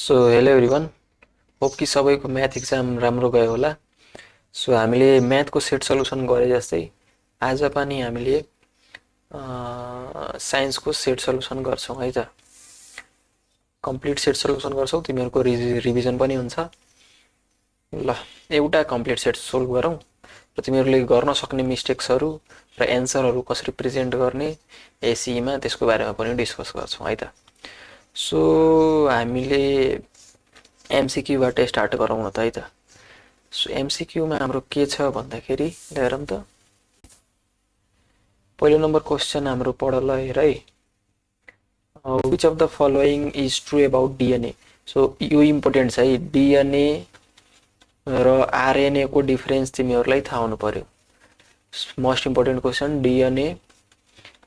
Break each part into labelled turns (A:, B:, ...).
A: So hello everyone, hope कि सबैको math exam राम्रो गयो होला। सो हामीले म्याथको सेट सल्युसन गरे जस्तै आज पनि हामीले साइन्सको सेट सल्युसन गर्छौँ है त। कम्प्लिट सेट सल्युसन गर्छौँ, तिमीहरूको रिभिजन पनि हुन्छ। ल, एउटा कम्प्लिट सेट सोल्भ गरौँ र तिमीहरूले गर्न सक्ने मिस्टेक्सहरू र एन्सरहरू कसरी प्रेजेन्ट गर्ने एसीमा त्यसको बारेमा पनि डिस्कस गर्छौँ है त। सो हामीले एमसीक्यूबाट स्टार्ट गरौँ न त है त। सो एमसीक्यूमा हाम्रो के छ भन्दाखेरि हेरौँ त। पहिलो नम्बर क्वेसन हाम्रो पढ ल हेर है। Which of the following is true about DNA. So यो इम्पोर्टेन्ट छ है। डिएनए र आरएनए को डिफरेन्स तिमीहरूलाई थाहा हुनु पर्यो। Most important question, DNA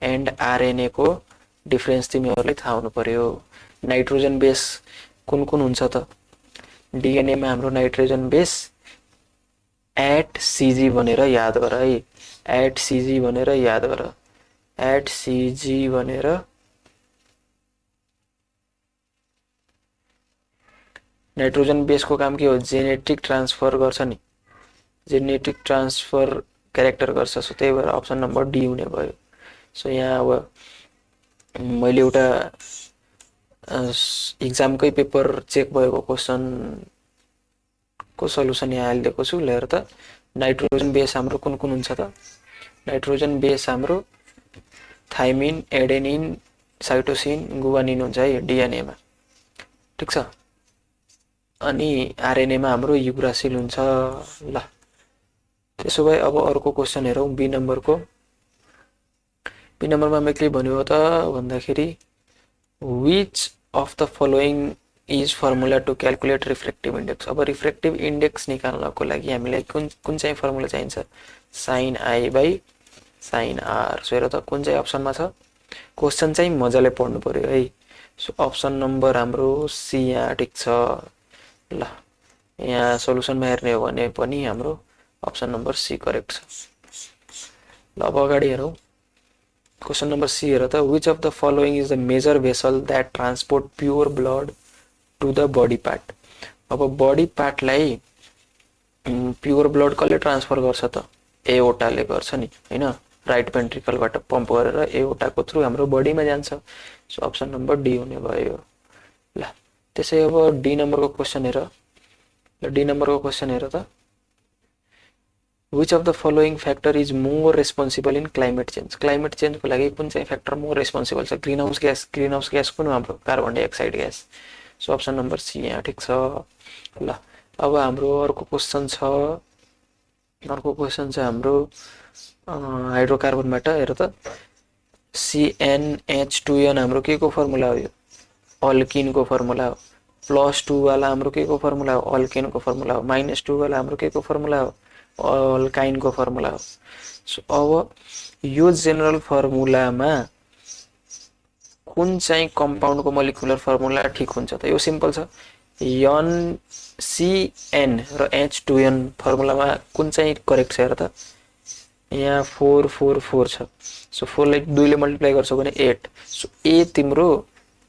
A: and RNA को डिफरेन्स तिमीहरूलाई थाहा हुनु पर्यो। नाइट्रोजन बेस कुन कुन हुन्छ त? डिएनए में हाम्रो नाइट्रोजन बेस एट सीजी भनेर याद गर है। एट सीजी भनेर याद गर। एट सीजी भनेर नाइट्रोजन बेस को काम के हो? जेनेटिक ट्रान्सफर गर्छ नि। जेनेटिक ट्रान्सफर क्यारेक्टर गर्छ। सो त्यही भएर अप्सन नम्बर डी हुने भयो। सो यहाँ अब मैले एउटा इक्जामकै पेपर चेक भएको क्वेसन को सल्युसन यहाँ हालिदिएको छु। हेर त, नाइट्रोजन बेस हाम्रो कुन कुन हुन्छ त? नाइट्रोजन बेस हाम्रो थाइमिन, एडेनिन, साइटोसिन, गुवानिन हुन्छ है डिएनए मा। ठीक छ। अनि आरएनए मा हाम्रो युरासिल हुन्छ। ल, त्यसो भए अब अर्को क्वेसन हेरौँ बी नम्बरको। बी नम्बरमा मैले के भन्यो त भन्दाखेरि which of the following is formula to calculate refractive index. अब रिफ्रेक्टिभ इन्डेक्स निकाल्नको लागि हामीलाई कुन चाहिँ फर्मुला चाहिन्छ? Sine i by sine r. So हेर त कुन चाहिँ अप्सनमा छ? क्वेसन चाहिँ मजाले पढ्नु पर्यो है। सो अप्सन नम्बर हाम्रो सी यहाँ ठिक छ। ल, यहाँ सल्युसनमा हेर्ने हो भने पनि हाम्रो अप्सन नम्बर सी करेक्ट छ। ल, अब अगाडि हेरौँ। क्वेसन नम्बर सी हेर त, which of the following is the major vessel that transport pure blood to the body part. अब बडी पार्टलाई प्योर ब्लड कसले ट्रान्सफर गर्छ त? एओर्टाले गर्छ नि हैन। राइट भेन्ट्रिकलबाट पम्प गरेर एओर्टाको थ्रु हाम्रो बडीमा जान्छ। सो अप्सन नम्बर डी हुने भयो। ल, त्यसै अब डी नम्बरको क्वेसन हेर। ल, डी नम्बरको क्वेसन हेर त, which of the following factor is more responsible in climate change. Climate चेन्जको लागि कुन चाहिँ फ्याक्टर मोर रेस्पोन्सिबल छ? Greenhouse gas. Greenhouse gas कुन हो? हाम्रो carbon dioxide gas. So option number C यहाँ ठिक छ। ल, अब हाम्रो अर्को क्वेसन छ। अर्को क्वेसन छ हाम्रो हाइड्रोकार्बनबाट। हेर त, CnH2n हाम्रो के को फर्मुला हो? यो अल्किनको फर्मुला हो। +2 वाला हाम्रो के को फर्मुला हो? अल्केनको फर्मुला हो। -2 वाला हाम्रो के को फर्मुला हो? अल्काइनको फर्मुला हो। सो अब यो जेनरल फर्मुलामा कुन चाहिँ कम्पाउन्डको मोलिकुलर फर्मुला ठिक हुन्छ त? यो सिम्पल छ। NCN र H2N फर्मुलामा कुन चाहिँ करेक्ट छ हेर त? यहाँ 444 छ। सो 4 लाई 2 ले मल्टिप्लाई गर्छौ भने 8। सो ए तिम्रो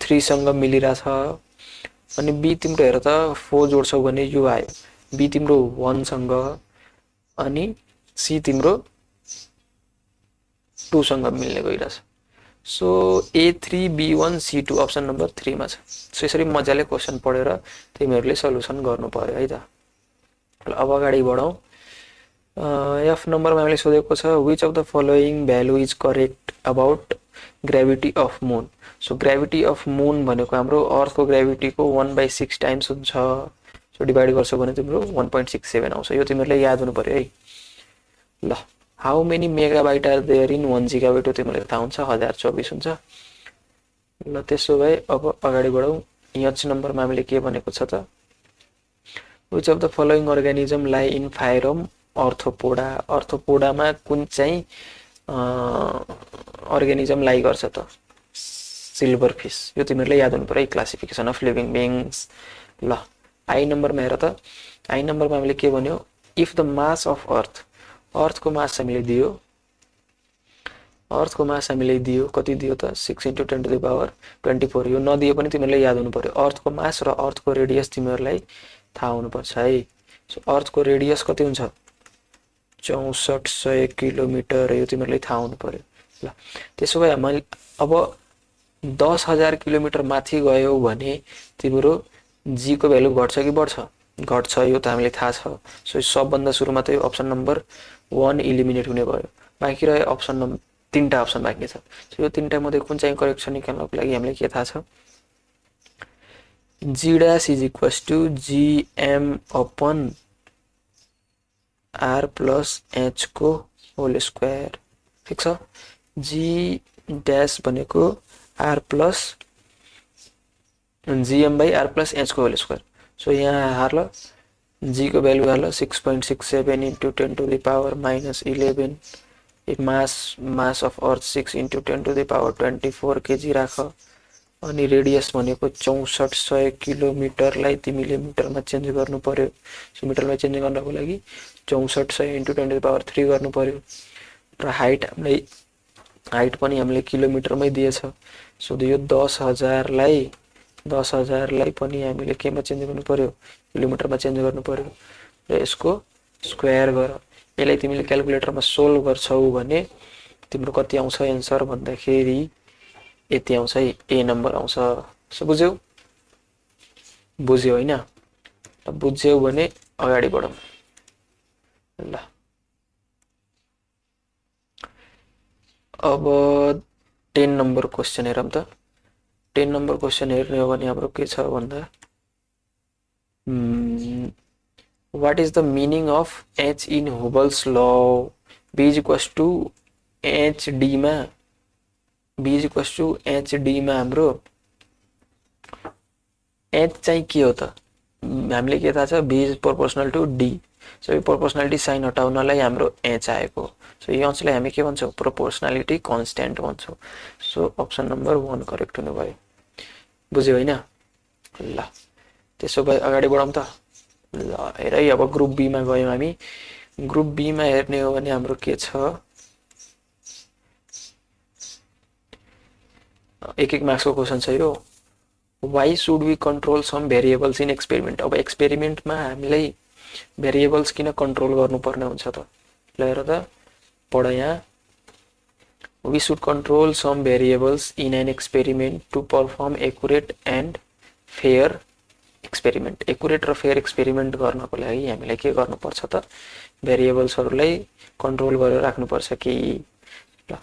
A: 3 सँग मिलिरहेछ। अनि बी तिम्रो हेर त 4 जोड्छौ भने यो आयो। बी तिम्रो 1 सँग अनि सी तिम्रो 2 सँग मिल्ने गइरहेछ। सो A3B1C2 अप्सन नम्बर 3 मा छ। सो यसरी मजाले क्वेसन पढेर तिमीहरूले सल्युसन गर्नु पर्यो है त। अब अगाडि बढौँ। एफ नम्बरमा हामीले सोधेको छ, which of the following value is correct about gravity of moon. So gravity of moon भनेको हाम्रो अर्थको ग्राभिटीको 1/6 टाइम्स हुन्छ। सो डिभाइड गर्छौ भने तिम्रो 1.67 आउँछ। यो तिमीहरूले याद हुनु पर्यो है। ल, how many megabyte are there in 1 gigabyte? तिमीलाई थाहा हुन्छ 1024 हुन्छ। ल, त्यसो भए अब अगाडि बढौँ। एच नम्बरमा हामीले के भनेको छ त, which of the following organism लाई इन फाइरम अर्थोपोडा। अर्थोपोडामा कुन चाहिँ अर्गानिजम लाई गर्छ त? Silver fish. यो तिमीहरूले याद हुनु पर्यो है, क्लासिफिकेसन अफ लिभिङ बिङ्स। ल, आई नम्बरमा हेर त। आई नम्बरमा हामीले के भन्यो? इफ द मास अफ अर्थ, अर्थको मास हामीले दियो अर्थको मास हामीले दियो, कति दियो त 6 × 10⁻24। यो नदिए पनि तिमीहरूले याद हुनु पर्यो। अर्थको मास र अर्थको रेडियस तिमीहरूलाई थाहा हुनुपर्छ है। सो अर्थको रेडियस कति हुन्छ 6400 किलोमिटर, यो तिमीहरूले थाहा हुनु पर्यो ल। त्यसो भए मैले अब 10,000 किलोमिटर माथि गयो भने तिम्रो जी को भ्यालु घट्छ कि बढ्छ? घट्छ, यो त हामीले थाहा छ। सो सबभन्दा सुरुमा त यो अप्सन नम्बर 1 इलिमिनेट हुने भयो। बाँकी रह्यो अप्सन नम्बर 3टा अप्सन बाँकी छ। सो यो 3टा मध्ये कुन चाहिँ करेक्ट छ निकाल्नको लागि हामीले के थाहा छ? g dash is equals to gm upon r plus h को होल स्क्वायर। ठिक छ। g dash भनेको r plus gm by r plus h को होल स्क्वायर। सो यहाँ हार्ल g को भ्यालु हार्ल 6.67 into 10 to the power minus 11। Mass of earth 6 into 10 to the power 24 kg राख। अनि रेडियस भनेको 6400 किलोमिटरलाई तिमीले मिटरमा चेन्ज गर्नु पर्यो। सो मिटरमा चेन्ज गर्नको लागि 6400 into 10 to the power 3 गर्नु पर्यो। र हाइट पनि हामीले किलोमिटरमै दिएछ। सो यो 10,000लाई पनि हामीले केमा चेन्ज गर्नु पर्यो? किलोमिटरमा चेन्ज गर्नु पर्यो। र यसको स्क्वायर गर। यसलाई तिमीले क्याल्कुलेटरमा सोल्भ गर्छौ भने तिम्रो कति आउँछ एन्सर भन्दाखेरि यति आउँछ है, ए नम्बर आउँछ। सो बुझ्यौ? बुझ्यौ हैन? बुझ्यौ भने अगाडि बढौँ ल। अब 10 नम्बर क्वेशन हेरौँ त। 10 नम्बर क्वेशन हेर्ने हो भने हाम्रो के छ भन्दा what is the meaning of h in Hubble's law? b is equals to hd मा हाम्रो h चाहिँ के हो त? हामीले के थाहा छ? b is proportional to d। So यो प्रोपोर्सनालिटी साइन हटाउनलाई हाम्रो h आएको। सो यो अंशलाई हामी के भन्छौँ? प्रोपोर्सनालिटी कन्स्ट्यान्ट भन्छौँ। सो अप्सन नम्बर 1 करेक्ट हुने भयो। बुझ्यौ हैन? ल त्यसो भए अगाडि बढौँ त ल। हेर है, अब ग्रुप बी मा गयौँ हामी। ग्रुप बी मा हेर्ने हो भने हाम्रो के छ? एक मार्क्सको क्वेशन छ यो। Why should we control some variables in experiment? अब एक्सपेरिमेन्टमा हामीलाई भेरिएबल्स किन कन्ट्रोल गर्नुपर्ने हुन्छ त? ल हेर त, पढ यहाँ। We should control some variables in an experiment to perform accurate and fair experiment। accurate र fair experiment गर्नको लागि हामीले के गर्नुपर्छ त? भेरिएबल्सहरुलाई कन्ट्रोल गरेर राख्नुपर्छ कि। ल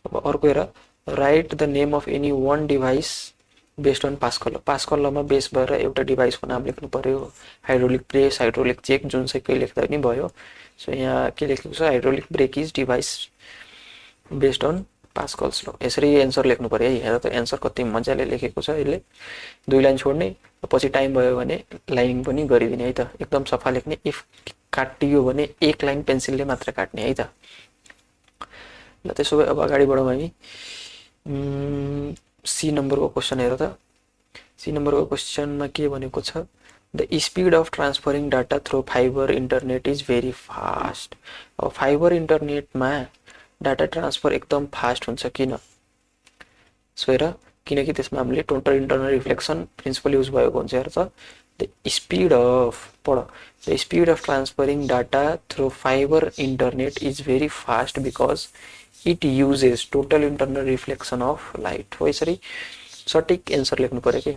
A: अब अर्को हेर, write the name of any one device based on Pascal law. Pascal लमा बेस भएर एउटा डिभाइसको नाम लेख्नु पर्यो। हाइड्रोलिक प्रेस, हाइड्रोलिक चेक, जुन चाहिँ लेख्दा पनि भयो। सो यहाँ के लेखेको छ? Hydraulic brake is device based on Pascal's law. यसरी एन्सर लेख्नु पर्यो है। हेर त एन्सर कति मजाले लेखेको छ। यसले 2 लाइन छोड्ने, पछि टाइम भयो भने लाइनिङ पनि गरिदिने है त। एकदम सफा लेख्ने। इफ काटियो भने 1 लाइन पेन्सिलले मात्र काट्ने है त। ल त्यसो भए अब अगाडि बढौँ हामी। सी नम्बरको क्वेशन हेर त। सी नम्बरको क्वेशनमा के भनेको छ? The speed of transferring data through fiber internet is very fast. अब फाइबर इन्टरनेटमा डाटा ट्रान्सफर एकदम फास्ट हुन्छ। किन? सो हेर, किनकि त्यसमा हामीले total internal reflection principle use भएको हुन्छ। हेर त, the speed of the speed of transferring data through fiber internet is very fast because it uses total internal reflection of light. हो यसरी सटिक एन्सर लेख्नु पर्यो कि।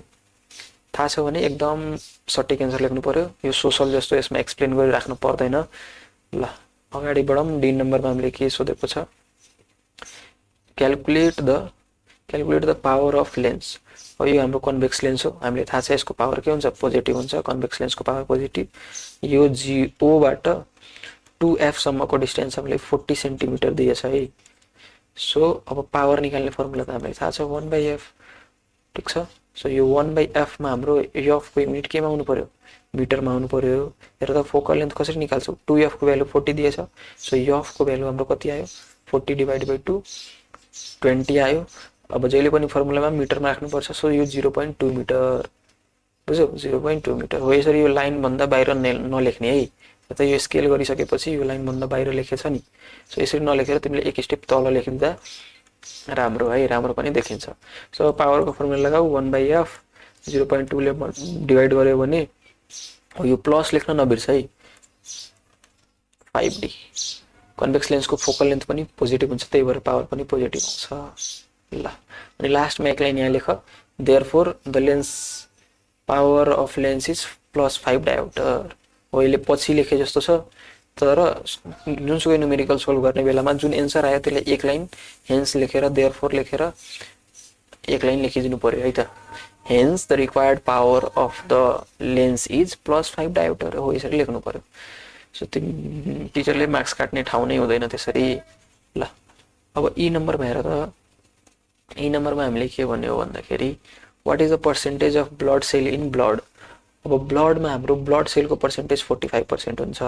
A: थाहा छ भने एकदम सटिक एन्सर लेख्नु पर्यो। यो सोसल जस्तो यसमा एक्सप्लेन गरिराख्नु पर्दैन। ल अगाडि बढौँ। डी नम्बरमा हामीले के सोधेको छ? Calculate the power of lens. अब यो हाम्रो कन्भेक्स लेन्स हो। हामीले थाहा छ यसको पावर के हुन्छ? पोजिटिभ हुन्छ। कन्भेक्स लेन्सको पावर पोजिटिभ। यो GO बाट 2F सम्मको डिस्टेन्स हामीले 40 सेन्टिमिटर दिएछ है। सो अब पावर निकाल्ने फर्मुला त हामीलाई थाहा छ 1/f। ठीक छ। सो यो 1/f मा हाम्रो f को युनिट केमा आउनु पर्यो? मिटरमा आउनु पर्यो। हेर त फोकल लेन्थ कसरी निकाल्छौ? 2f को भ्यालु 40 दिएछ। सो f को भ्यालु हाम्रो कति आयो? 40 डिवाइड बाइ 2 20 आयो। अब जहिले पनि फर्मुलामा मिटरमा राख्नु पर्छ। सो यो 0.2 मिटर। बुझ्यौ? 0.2 मिटर हो। यसरी यो लाइन भन्दा बाहिर नलेख्ने है। त यो स्केल गरिसकेपछि यो लाइन भन्दा बाहिर लेखेछ नि। सो यसरी नलेखेर तिमीले एक स्टेप तल लेखिदिँदा राम्रो है, राम्रो पनि देखिन्छ। सो पावरको फर्मुला लगाऊ 1/f 0.2 ले डिभाइड गर्यो भने यो प्लस लेख्न नबिर्स है 5d। कन्भेक्स लेन्सको फोकल लेन्थ पनि पोजिटिभ हुन्छ, त्यही भएर पावर पनि पोजिटिभ हुन्छ। ल अनि लास्टमा एक लाइन यहाँ लेख, therefore the lens power of lens is +5 dioptre. हो यसले पछि लेखे जस्तो छ, तर जुनसुकै न्युमेरिकल सोल्भ गर्ने बेलामा जुन एन्सर आयो त्यसलाई एक लाइन हेन्स लेखेर देयरफोर लेखेर एक लाइन लेखिदिनु पर्यो है त। Hence the required power of the lens is +5 dioptre, हो यसरी लेख्नु पर्यो। सो टिचरले मार्क्स काट्ने ठाउँ नै हुँदैन त्यसरी। ल अब ई नम्बरमा हेर त, ई नम्बरमा हामीले के भन्यो भन्दाखेरि what is the percentage of blood cell in blood. अब ब्लडमा हाम्रो ब्लड सेलको पर्सेन्टेज 45% हुन्छ,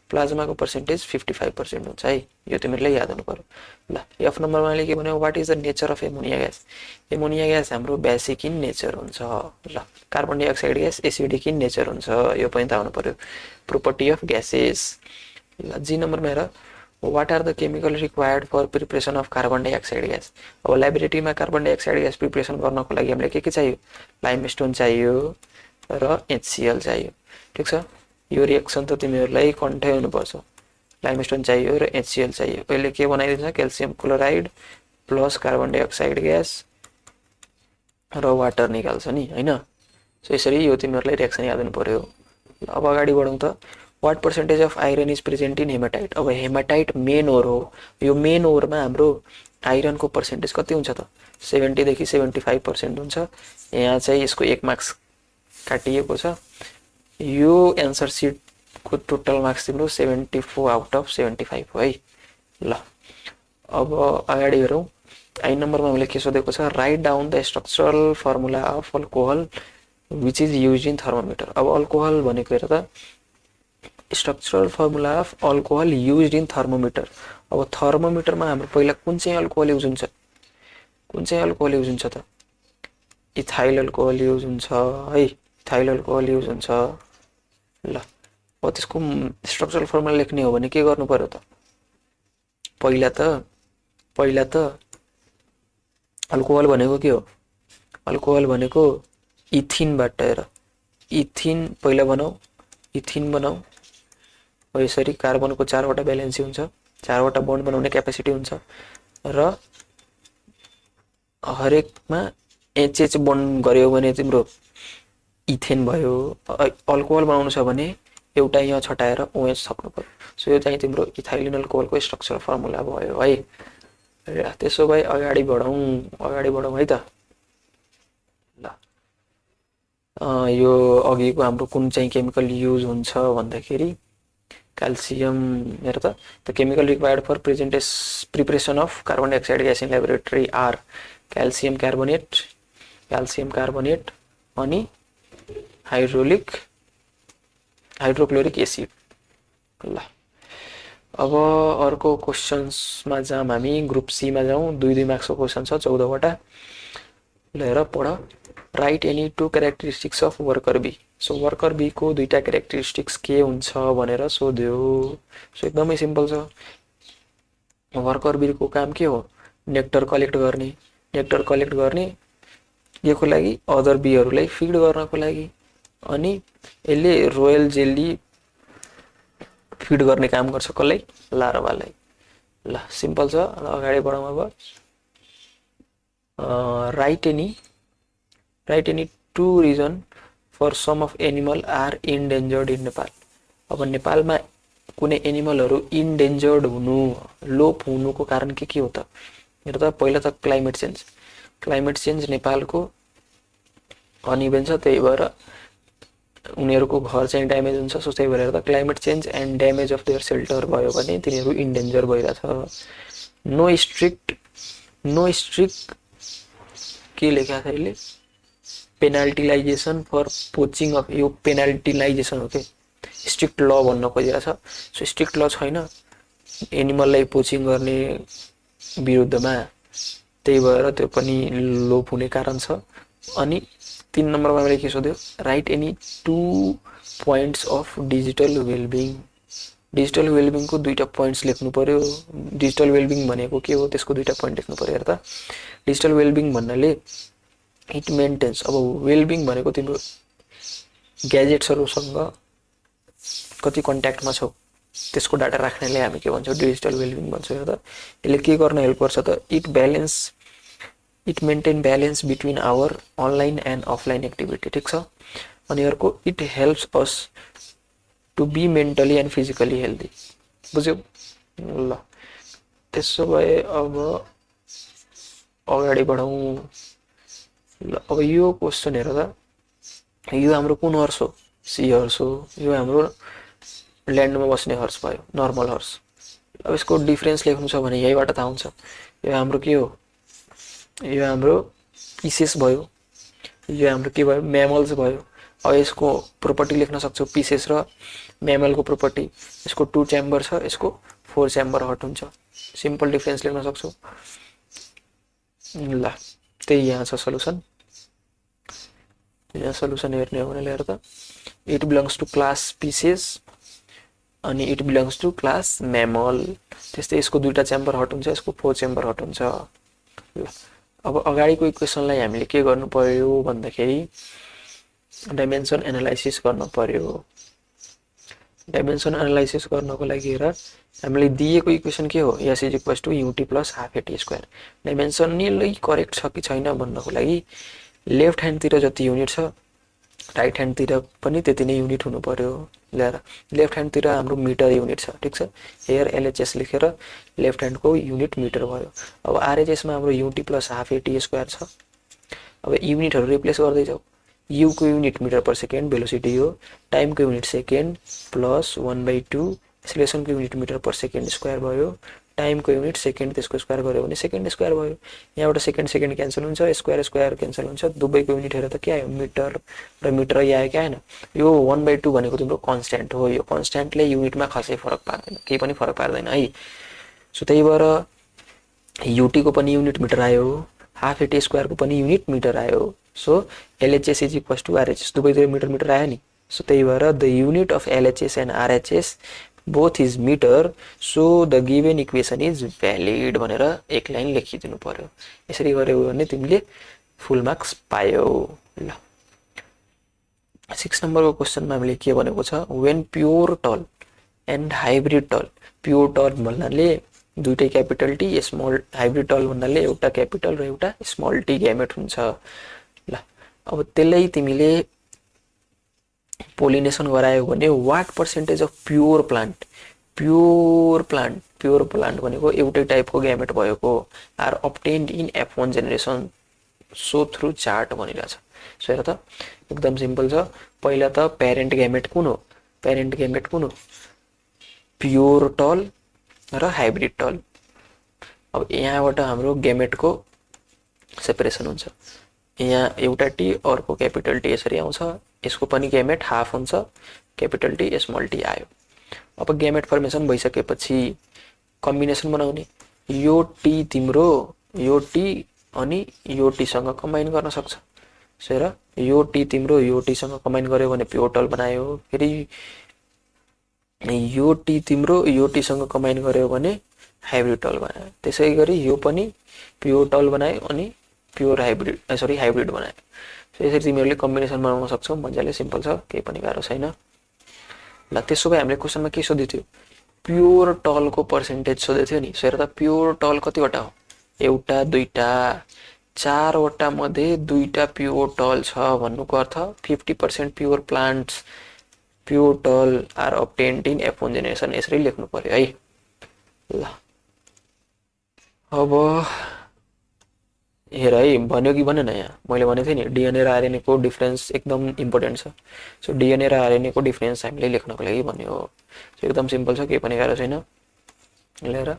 A: प्लाज्माको पर्सेन्टेज 55% हुन्छ है, यो तिमीहरूले याद हुनु पर्यो। ल एफ नम्बरमा मैले के भन्यो, what is the nature of ammonia gas. Ammonia gas हाम्रो बेसिक इन नेचर हुन्छ। ल carbon dioxide gas acidic in nature हुन्छ, यो पनि थाहा हुनु पर्यो, प्रोपर्टी अफ ग्यासेस। ल जी नम्बरमा हेर, what are the chemical required for preparation of carbon dioxide gas. अब ल्याबोरेटरीमा कार्बन डाइअक्साइड ग्यास प्रिपरेसन गर्नको लागि हामीले के चाहियो, लाइमस्टोन चाहियो र HCl चाहियो। ठिक छ, यो रिएक्सन त तिमीहरूलाई कन्ठै हुनुपर्छ, लाइमस्टोन चाहियो र HCl चाहियो। यसले के बनाइदिन्छ, calcium chloride plus carbon dioxide gas र वाटर निकाल्छ नि हैन। सो यसरी यो तिमीहरूलाई रिएक्सन याद हुनु पर्यो। अब अगाडि बढौँ त, what percentage of iron is present in haematite. अब हेमाटाइट मेन ओर हो, यो मेन ओरमा हाम्रो आइरनको पर्सेन्टेज कति हुन्छ त, 70 देखि 75% हुन्छ। यहाँ चाहिँ यसको 1 मार्क्स काटिएको छ। यो एन्सर सिटको टोटल मार्क्स तिम्रो 74 आउट अफ 75 हो है। ल अब अगाडि हेरौँ, आई नम्बरमा हामीले के सोधेको छ, write down the structural formula of alcohol which is use in thermometer. अब अल्कोहल भनेको हेर त, structural formula of alcohol use in thermometer. अब थर्मोमिटरमा हाम्रो पहिला कुन चाहिँ अल्कोहल युज हुन्छ, कुन चाहिँ अल्कोहल युज हुन्छ त, इथाइल अल्कोहल युज हुन्छ है, इथाइल अल्कोहल युज हुन्छ। ल अब त्यसको स्ट्रक्चरल फर्मुला लेख्ने हो भने के गर्नु पर्यो त, पहिला त अल्कोहल भनेको के हो, अल्कोहल भनेको इथिनबाट हेर, इथिन पहिला बनाऊ, इथिन बनाऊ। यसरी कार्बनको 4वटा ब्यालेन्सी हुन्छ, 4वटा बन्ड बनाउने क्यापेसिटी हुन्छ र हरेकमा HH बन्ड गर्यो भने तिम्रो इथेन भयो। अल्कोहल बनाउनु छ भने एउटा यहाँ छटाएर OH थप्नु पर्यो। सो यो चाहिँ तिम्रो इथाइलिन अल्कोहलको स्ट्रक्चरल फर्मुला भयो है। र त्यसो भए अगाडि बढौँ है त। ल यो अघिको हाम्रो कुन चाहिँ केमिकल युज हुन्छ भन्दाखेरि क्याल्सियम हेर त, the chemical required for preparation of carbon dioxide gas in laboratory are calcium carbonate अनि हाइड्रोक्लोरिक एसिड। ल अब अर्को क्वेसन्समा जाऊँ हामी, ग्रुप सी मा जाऊँ। 2 मार्क्सको क्वेसन छ, 14वटा। ल हेर पढ, right any 2 characteristics of worker bee. So worker bee को 2टा क्यारेक्टरिस्टिक्स के हुन्छ भनेर सोध्यो। सो एकदमै सिम्पल छ, वर्कर बी को काम के हो, नेक्टर कलेक्ट गर्ने यसको लागि अदर बीहरूलाई फिड गर्नको लागि, अनि यसले रोयल जेली फिड गर्ने काम गर्छ कसलाई, लार्भालाई। ल सिम्पल छ, अगाडि बढौँ अब। Write any 2 reason for some of animal are endangered in Nepal. अब नेपालमा कुनै एनिमलहरू इन्डेन्जर्ड हुनु, लोप हुनुको कारण के हो त, हेर त पहिला त क्लाइमेट चेन्ज नेपालको अनइभन छ, त्यही भएर उनीहरूको घर चाहिँ ड्यामेज हुन्छ। सो त्यही भएर त climate change and damage of there shelter भयो भने तिनीहरू इन्डेन्जर भइरहेछ। नो स्ट्रिक्ट के लेखा छ यसले, पेनाल्टिलाइजेसन फर पोचिङ अफ, यो पेनाल्टिलाइजेसन हो के, स्ट्रिक्ट ल भन्न खोजिरहेछ। सो स्ट्रिक्ट ल छैन एनिमललाई पोचिङ गर्ने विरुद्धमा, त्यही भएर त्यो पनि लोप हुने कारण छ। अनि 3 नम्बरमा मैले के सोध्यो, write any 2 points of digital wellbeing. Digital वेलबिङको दुईटा पोइन्ट्स लेख्नु पर्यो। डिजिटल वेलबिङ भनेको के हो त्यसको दुईटा पोइन्ट लेख्नु पर्यो हेर त। डिजिटल वेलबिङ भन्नाले इट मेन्टेन्स, अब वेलबिङ भनेको तिम्रो ग्याजेट्सहरूसँग कति कन्ट्याक्टमा छौ त्यसको डाटा राख्नेलाई हामी के भन्छौँ, डिजिटल वेलबिङ भन्छौँ। हेर त यसले के गर्न हेल्प गर्छ त, it maintain balance between our online and offline activity, ठिक छ। अनि अर्को it helps us to be mentally and physically healthy, बुझ्यौ ल। त्यसो भए अब अगाडि बढौँ ल। अब यो क्वेसन हेर त, यो हाम्रो कुन हर्स हो, सी हर्स हो। यो हाम्रो ल्यान्डमा बस्ने हर्स भयो, नर्मल हर्स। अब यसको डिफरेन्स लेख्नु छ भने यहीबाट थाहा हुन्छ। यो हाम्रो के हो, यो हाम्रो पिसेस भयो, यो हाम्रो के भयो, म्यामल्स भयो। अब यसको प्रोपर्टी लेख्न सक्छौ, पिसेस र म्यामलको प्रोपर्टी। यसको 2 च्याम्बर छ, यसको 4 च्याम्बर हट हुन्छ। सिम्पल डिफरेन्स लेख्न सक्छौ ल। त्यही यहाँ छ सल्युसन। यहाँ सल्युसन हेर्ने हो भने हेर त, it belongs to class Pisces अनि it belongs to class mammal. त्यस्तै यसको 2टा च्याम्बर हट हुन्छ, यसको 4 च्याम्बर हट हुन्छ ल। अब अगाडिको इक्वेसनलाई हामीले के गर्नु पर्यो भन्दाखेरि डाइमेन्सन एनालाइसिस गर्नु पर्यो। डाइमेन्सन एनालाइसिस गर्नको लागि हेर, हामीले दिएको इक्वेसन के हो, s is equals to u t plus half eighty square. Dimension नै करेक्ट छ कि छैन भन्नको लागि लेफ्ट ह्यान्डतिर जति युनिट छ राइट ह्यान्डतिर पनि त्यति नै युनिट हुनु पर्यो। ल्याएर लेफ्ट ह्यान्डतिर हाम्रो मिटर युनिट छ, ठिक छ। हेयर एलएचएस लेखेर लेफ्ट ह्यान्डको युनिट मिटर भयो। अब आरएचएसमा हाम्रो UT plus half eighty square छ। अब युनिटहरू रिप्लेस गर्दै जाऊ। युको unit metre per second velocity हो, टाइमको युनिट सेकेन्ड प्लस 1/2, एक्सेलरेसनको unit metre per second square भयो, टाइमको युनिट सेकेन्ड त्यसको स्क्वायर गऱ्यो भने सेकेन्ड स्क्वायर भयो। यहाँबाट सेकेन्ड सेकेन्ड क्यान्सल हुन्छ, स्क्वायर स्क्वायर क्यान्सल हुन्छ। दुवैको युनिट हेरेर त के आयो, मिटर र मिटर यहाँ आयो, क्या आएन। यो 1/2 भनेको तिम्रो कन्स्ट्यान्ट हो। यो कन्स्ट्यान्टले युनिटमा खासै फरक पार्दैन, केही पनि फरक पार्दैन है। सो त्यही भएर युटीको पनि युनिट मिटर आयो, हाफ एटी स्क्वायरको पनि युनिट मिटर आयो। So LHS is equals to RHS, दुवैतिर मिटर मिटर आयो नि। सो त्यही भएर the unit of LHS and RHS both is metre, so the given equation is valid भनेर एक लाइन लेखिदिनु पर्यो। यसरी गर्यो भने तिमीले फुल मार्क्स पायौ ल। 6 नम्बरको क्वेसनमा हामीले के भनेको छ, वेन प्योर टल एन्ड हाइब्रिड टल। प्योर टल भन्नाले दुईटै क्यापिटल टी, स्मल हाइब्रिड टल भन्नाले एउटा क्यापिटल र एउटा स्मल टी ग्यामेट हुन्छ ल। अब त्यसलाई तिमीले पोलिनेसन गरायो भने what percentage of pure plant, pure plant भनेको एउटै टाइपको ग्यामेट भएको are obtained in F1 generation so through chart भनिरहेछ। सो हेर त एकदम सिम्पल छ। पहिला त प्यारेन्ट ग्यामेट कुन हो, प्यारेन्ट ग्यामेट कुन हो, प्योर टल र हाइब्रिड टल। अब यहाँबाट हाम्रो ग्यामेटको सेपरेसन हुन्छ। यहाँ एउटा टी अर्को क्यापिटल टी यसरी आउँछ। यसको पनि ग्यामेट हाफ हुन्छ, क्यापिटल टी स्मल टी आयो। अब ग्यामेट फर्मेसन भइसकेपछि कम्बिनेसन बनाउने। यो टी तिम्रो यो टी अनि यो टीसँग कम्बाइन गर्न सक्छ। सो हेर, यो टी तिम्रो यो टीसँग कम्बाइन गर्यो भने प्योर टल बनायो। फेरि यो टी तिम्रो यो टीसँग कम्बाइन गर्यो भने हाइब्रिड टल बनायो। त्यसै गरी यो पनि प्योर टल बनायो अनि प्योर हाइब्रिड बनायो। सो यसरी तिमीहरूले कम्बिनेसन बनाउन सक्छौ। मजाले सिम्पल छ, केही पनि गाह्रो छैन ल। त्यसो भए हामीले क्वेसनमा के सोधेको थियो, प्योर टलको पर्सेन्टेज सोधेको थियो नि। सो हेर त प्योर टल कतिवटा हो, एउटा दुईटा, 4वटा मध्ये 2टा प्योर टल छ भन्नुको अर्थ 50% प्योर प्लान्ट्स प्योर टल are obtained in F1 generation. यसरी लेख्नु पर्यो है ल। अब हेर है, भन्यो कि भनेन, यहाँ मैले भनेको थिएँ नि डिएनए र आरएनए को डिफरेन्स एकदम इम्पोर्टेन्ट छ। सो डिएनए र आरएनए को डिफरेन्स हामीले लेख्नको लागि भन्यो। सो एकदम सिम्पल छ, केही पनि गाह्रो छैन। हेर,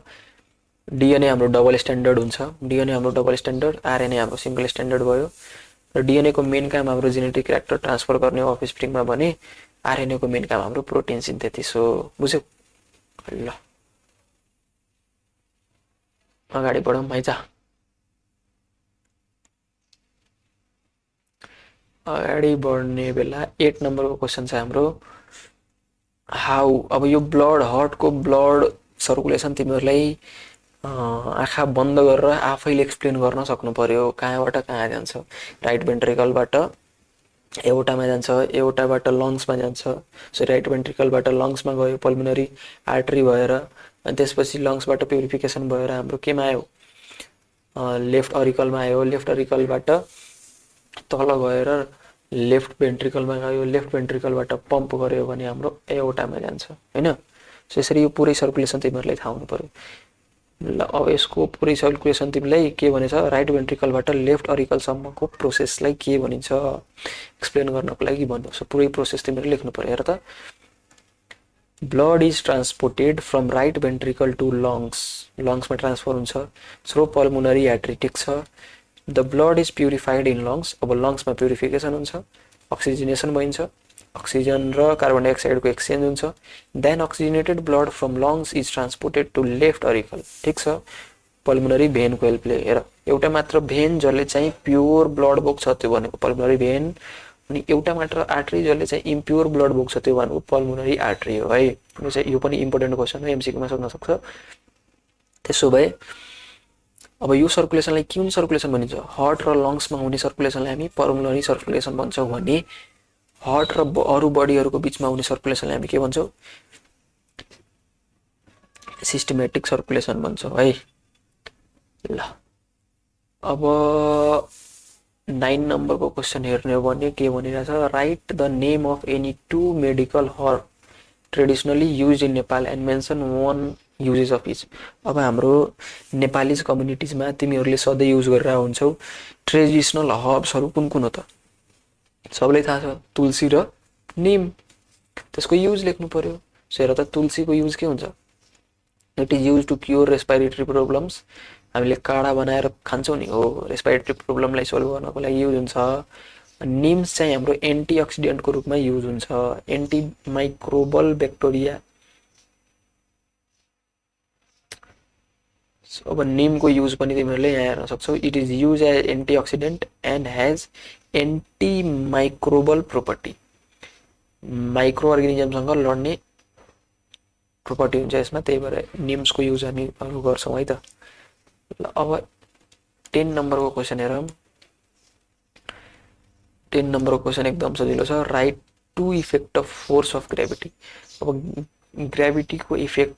A: डिएनए हाम्रो डबल स्ट्यान्डर्ड हुन्छ, डिएनए हाम्रो डबल स्ट्यान्डर्ड, आरएनए हाम्रो सिंगल स्ट्यान्डर्ड भयो। र डिएनए को मेन काम हाम्रो जेनेटिक क्यारेक्टर ट्रान्सफर गर्ने हो अफस्प्रिङमा भने आरएनए को मेन काम हाम्रो प्रोटिन सिन्थेसिस हो। बुझ्यौ ल। अगाडि बढौँ है त। अगाडि बढ्ने बेला 8 नम्बरको क्वेसन छ हाम्रो, हाउ अब यो ब्लड हार्टको ब्लड सर्कुलेसन तिमीहरूलाई आँखा बन्द गरेर आफैले एक्सप्लेन गर्न सक्नु पर्यो कहाँबाट कहाँ जान्छ। राइट भेन्ट्रिकलबाट एउटामा जान्छ, एउटाबाट लङ्समा जान्छ। सो राइट भेन्ट्रिकलबाट लङ्समा गयो पल्मोनरी आर्टरी भएर, अनि त्यसपछि लङ्सबाट प्युरिफिकेसन भएर हाम्रो केमा आयो, लेफ्ट अरिकलमा आयो। लेफ्ट अरिकलबाट तल गएर लेफ्ट भेन्ट्रिकलमा गयो। लेफ्ट भेन्ट्रिकलबाट पम्प गर्यो भने हाम्रो एओर्टामा जान्छ हैन। सो यसरी यो पुरै सर्कुलेसन तिमीहरूलाई थाहा हुनु पर्यो। ल अब यसको पुरै सर्कुलेसन तिमीलाई के भनेछ, राइट भेन्ट्रिकलबाट लेफ्ट अरिकलसम्मको प्रोसेसलाई के भनिन्छ एक्सप्लेन गर्नको लागि भन्नु। सो पुरै प्रोसेस तिमीहरूले लेख्नु पर्यो। हेर त, blood is transported from right ventricle to lungs, लङ्समा ट्रान्सफर हुन्छ थ्रु पल्मोनरी आर्टरी, ठिक छ। The blood is purified in lungs, अब लङ्समा प्युरिफिकेसन हुन्छ, अक्सिजनेसन भइन्छ, अक्सिजन र कार्बन डाइअक्साइडको एक्सचेन्ज हुन्छ। Then oxygenated blood from lungs is transported to left auricle, ठिक छ, पल्मोनरी भेनको हेल्पले। हेर, एउटा मात्र भेन जसले चाहिँ प्योर ब्लड बोक्छ त्यो भनेको पल्मोनरी भेन, अनि एउटा मात्र आर्टरी जसले चाहिँ इम्प्योर ब्लड बोक्छ त्यो भनेको पल्मोनरी आर्टरी हो है। यो चाहिँ यो पनि इम्पोर्टेन्ट क्वेसन हो, एमसिक्यूमा सोध्न सक्छ। त्यसो भए अब यो सर्कुलेसनलाई कुन सर्कुलेसन भनिन्छ, हार्ट र लङ्समा हुने सर्कुलेसनलाई हामी पल्मोनरी सर्कुलेसन भन्छौँ भने हार्ट र अरू बडीहरूको बिचमा हुने सर्कुलेसनलाई हामी के भन्छौँ, सिस्टमेटिक सर्कुलेसन भन्छौँ है। ल अब 9 नम्बरको क्वेसन हेर्ने हो भने के भनिरहेछ, write the name of any two medical herb traditionally use in Nepal and mention one uses of each. अब हाम्रो नेपालीज कम्युनिटिजमा तिमीहरूले सधैँ युज गरेर हुन्छौ ट्रेडिसनल हर्ब्सहरू कुन कुन हो त, सबैलाई थाहा छ, तुलसी र निम। त्यसको युज लेख्नु पर्यो। सो हेर त, तुलसीको युज के हुन्छ, it is use to cure respiratory problems, हामीले काढा बनाएर खान्छौँ नि हो, रेस्पिरेटरी प्रब्लमलाई सोल्भ गर्नको लागि युज हुन्छ। निम्स चाहिँ हाम्रो एन्टिअक्सिडेन्टको रूपमा युज हुन्छ, एन्टी माइक्रोबल ब्याक्टेरिया। अब निमको युज पनि तिमीहरूले यहाँ हेर्न सक्छौ, it is use as antioxidant and has anti microbial property, micro अर्गानिजमसँग लड्ने प्रोपर्टी हुन्छ यसमा, त्यही भएर निम्सको युज हामीहरू गर्छौँ है त। ल अब 10 नम्बरको क्वेसन हेरौँ। 10 नम्बरको क्वेसन एकदम सजिलो छ, write to effect of force of gravity. अब ग्रेभिटीको इफेक्ट